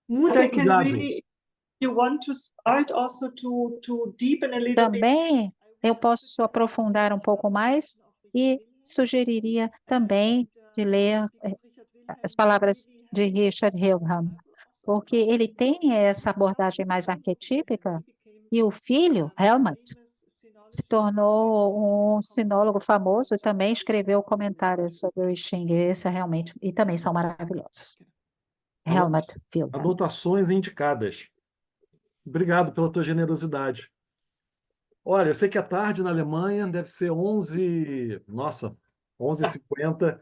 muito But I can obrigado. really, you want to start also to deepen a little bit. Também eu posso aprofundar um pouco mais e sugeriria também de ler as palavras de Richard Hillham, porque ele tem essa abordagem mais arquetípica e o filho, Helmut, se tornou um sinólogo famoso e também escreveu comentários sobre o I Ching. Esse é realmente, e também são maravilhosos. Helmut Hillham. Anotações indicadas. Obrigado pela tua generosidade. Olha, eu sei que é tarde na Alemanha, deve ser 11, nossa, 11h50.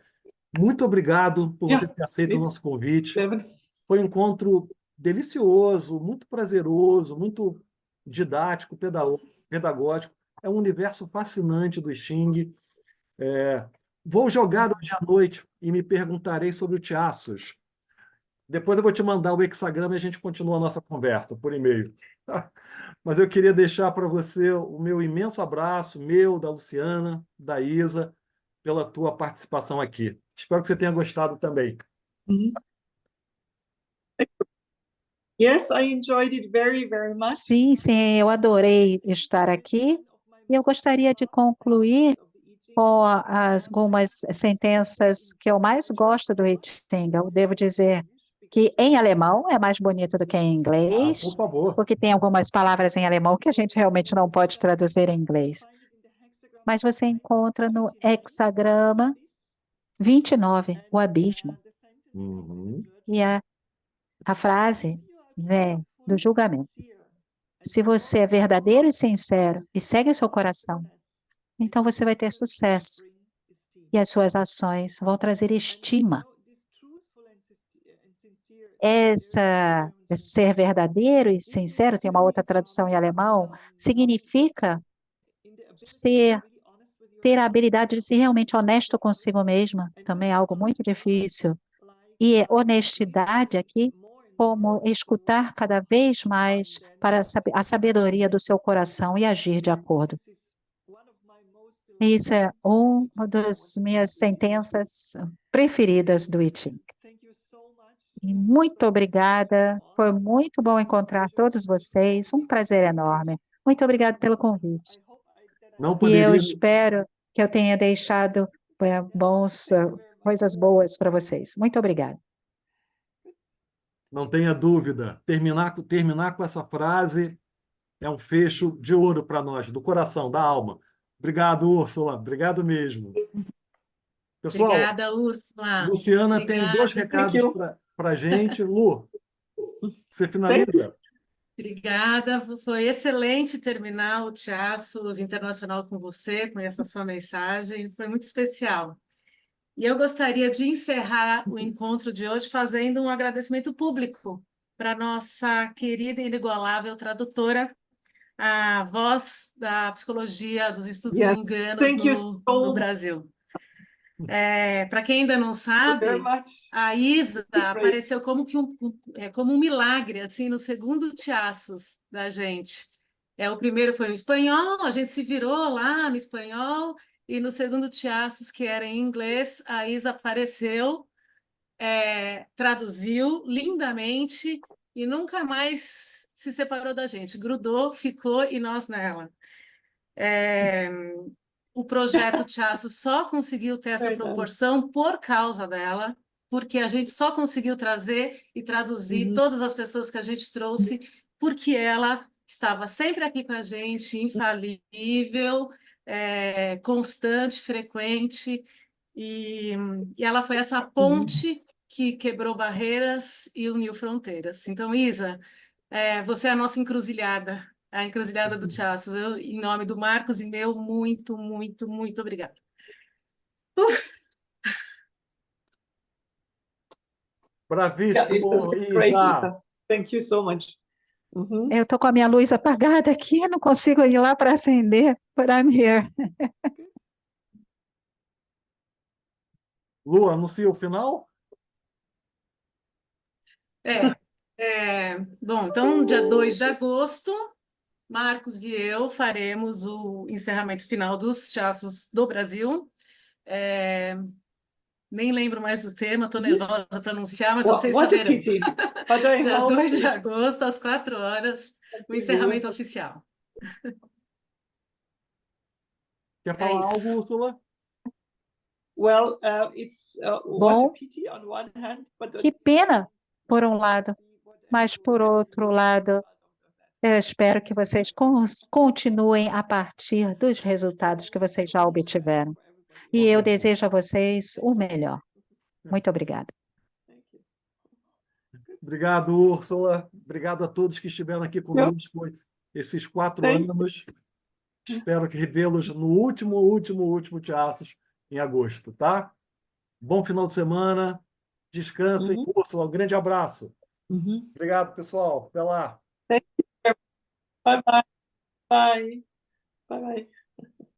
Muito obrigado por você Yeah, ter aceito o it's nosso convite. 11. Foi um encontro delicioso, muito prazeroso, muito didático, pedagógico. É um universo fascinante do Xing. Vou jogar hoje à noite e me perguntarei sobre o Tiaços. Depois eu vou te mandar o hexagrama e a gente continua a nossa conversa por e-mail. Mas eu queria deixar para você o meu imenso abraço, meu, da Luciana, da Isa, pela tua participação aqui. Espero que você tenha gostado também. Mhm. Yes, I enjoyed it very, very much. Sim, sim, eu adorei estar aqui. E eu gostaria de concluir com algumas sentenças que eu mais gosto do I Ching. Eu devo dizer que em alemão é mais bonito do que em inglês, Por favor. porque tem algumas palavras em alemão que a gente realmente não pode traduzir em inglês. Mas você encontra no hexagrama 29, o abismo. Uhum. E a frase vem do julgamento. Se você é verdadeiro e sincero e segue o seu coração, então você vai ter sucesso. E as suas ações vão trazer estima. Ser verdadeiro e sincero, tem uma outra tradução em alemão, significa ter a habilidade de ser realmente honesto consigo mesma, também é algo muito difícil. E honestidade aqui, como escutar cada vez mais para a sabedoria do seu coração e agir de acordo. Isso é uma das minhas sentenças preferidas do I Ching. E muito obrigada, foi muito bom encontrar todos vocês, um prazer enorme. Muito obrigada pelo convite. Não E eu poderia, espero que eu tenha deixado coisas boas para vocês. Muito obrigada. não tenha dúvida. Terminar com essa frase é um fecho de ouro para nós, do coração, da alma. Obrigado, Úrsula. Obrigado mesmo. Pessoal, Obrigada, Úrsula. Luciana tem 2 Obrigada. recados you. para a gente. Lu, você Thank finaliza? Obrigada, foi excelente terminar o Tiaços Internacional com você, com essa sua mensagem, foi muito especial. E eu gostaria de encerrar o encontro de hoje fazendo um agradecimento público para nossa querida e inigualável tradutora, a voz da psicologia dos estudos Yes, junguianos thank you no so Brasil. Para quem ainda não very sabe, much. a Isa Great. apareceu como que como um milagre, assim, no segundo Tiaços da gente. O primeiro foi o espanhol, a gente se virou lá no espanhol, e no segundo Tiaços, que era em inglês, a Isa apareceu, traduziu lindamente e nunca mais se separou da gente. Grudou, ficou e nós nela. O projeto Tiaço só conseguiu ter essa Very nice. proporção por causa dela, porque a gente só conseguiu trazer e traduzir Uhum. todas as pessoas que a gente trouxe, porque ela estava sempre aqui com a gente, infalível, constante, frequente, e ela foi essa ponte que quebrou barreiras e uniu fronteiras. Então, Isa, você é a nossa encruzilhada, a encruzilhada do Tiaços. Eu, em nome do Marcos e meu, muito, muito, muito obrigada. Yeah, it Bravíssimo, was great, Isa. Isa. Thank you so much. Mhm. Eu estou com a minha luz apagada aqui, não consigo ir lá para acender, but I'm here. Lu, anuncia o final? Bom, então, dia 2 de agosto, Marcos e eu faremos o encerramento final dos Chassos do Brasil. Nem lembro mais do tema, estou nervosa para anunciar, mas vocês What a saberão. pity. But I Dia hope 2 de agosto, às 4 horas, o encerramento oficial. Quer É falar algo, isso. Úrsula? Well, it's what a Bom, pity on one hand, but que pena, por um lado, mas por outro lado, eu espero que vocês continuem a partir dos resultados que vocês já obtiveram. E eu desejo a vocês o melhor. Muito obrigada. Obrigado, Úrsula. Obrigado a todos que estiveram aqui conosco esses 4 Thank- anos. Espero que revê-los no último Teatros em agosto, tá? Bom final de semana. Descansem. Úrsula, um grande abraço. Obrigado, pessoal. Até lá. Bye bye. Bye. Bye bye.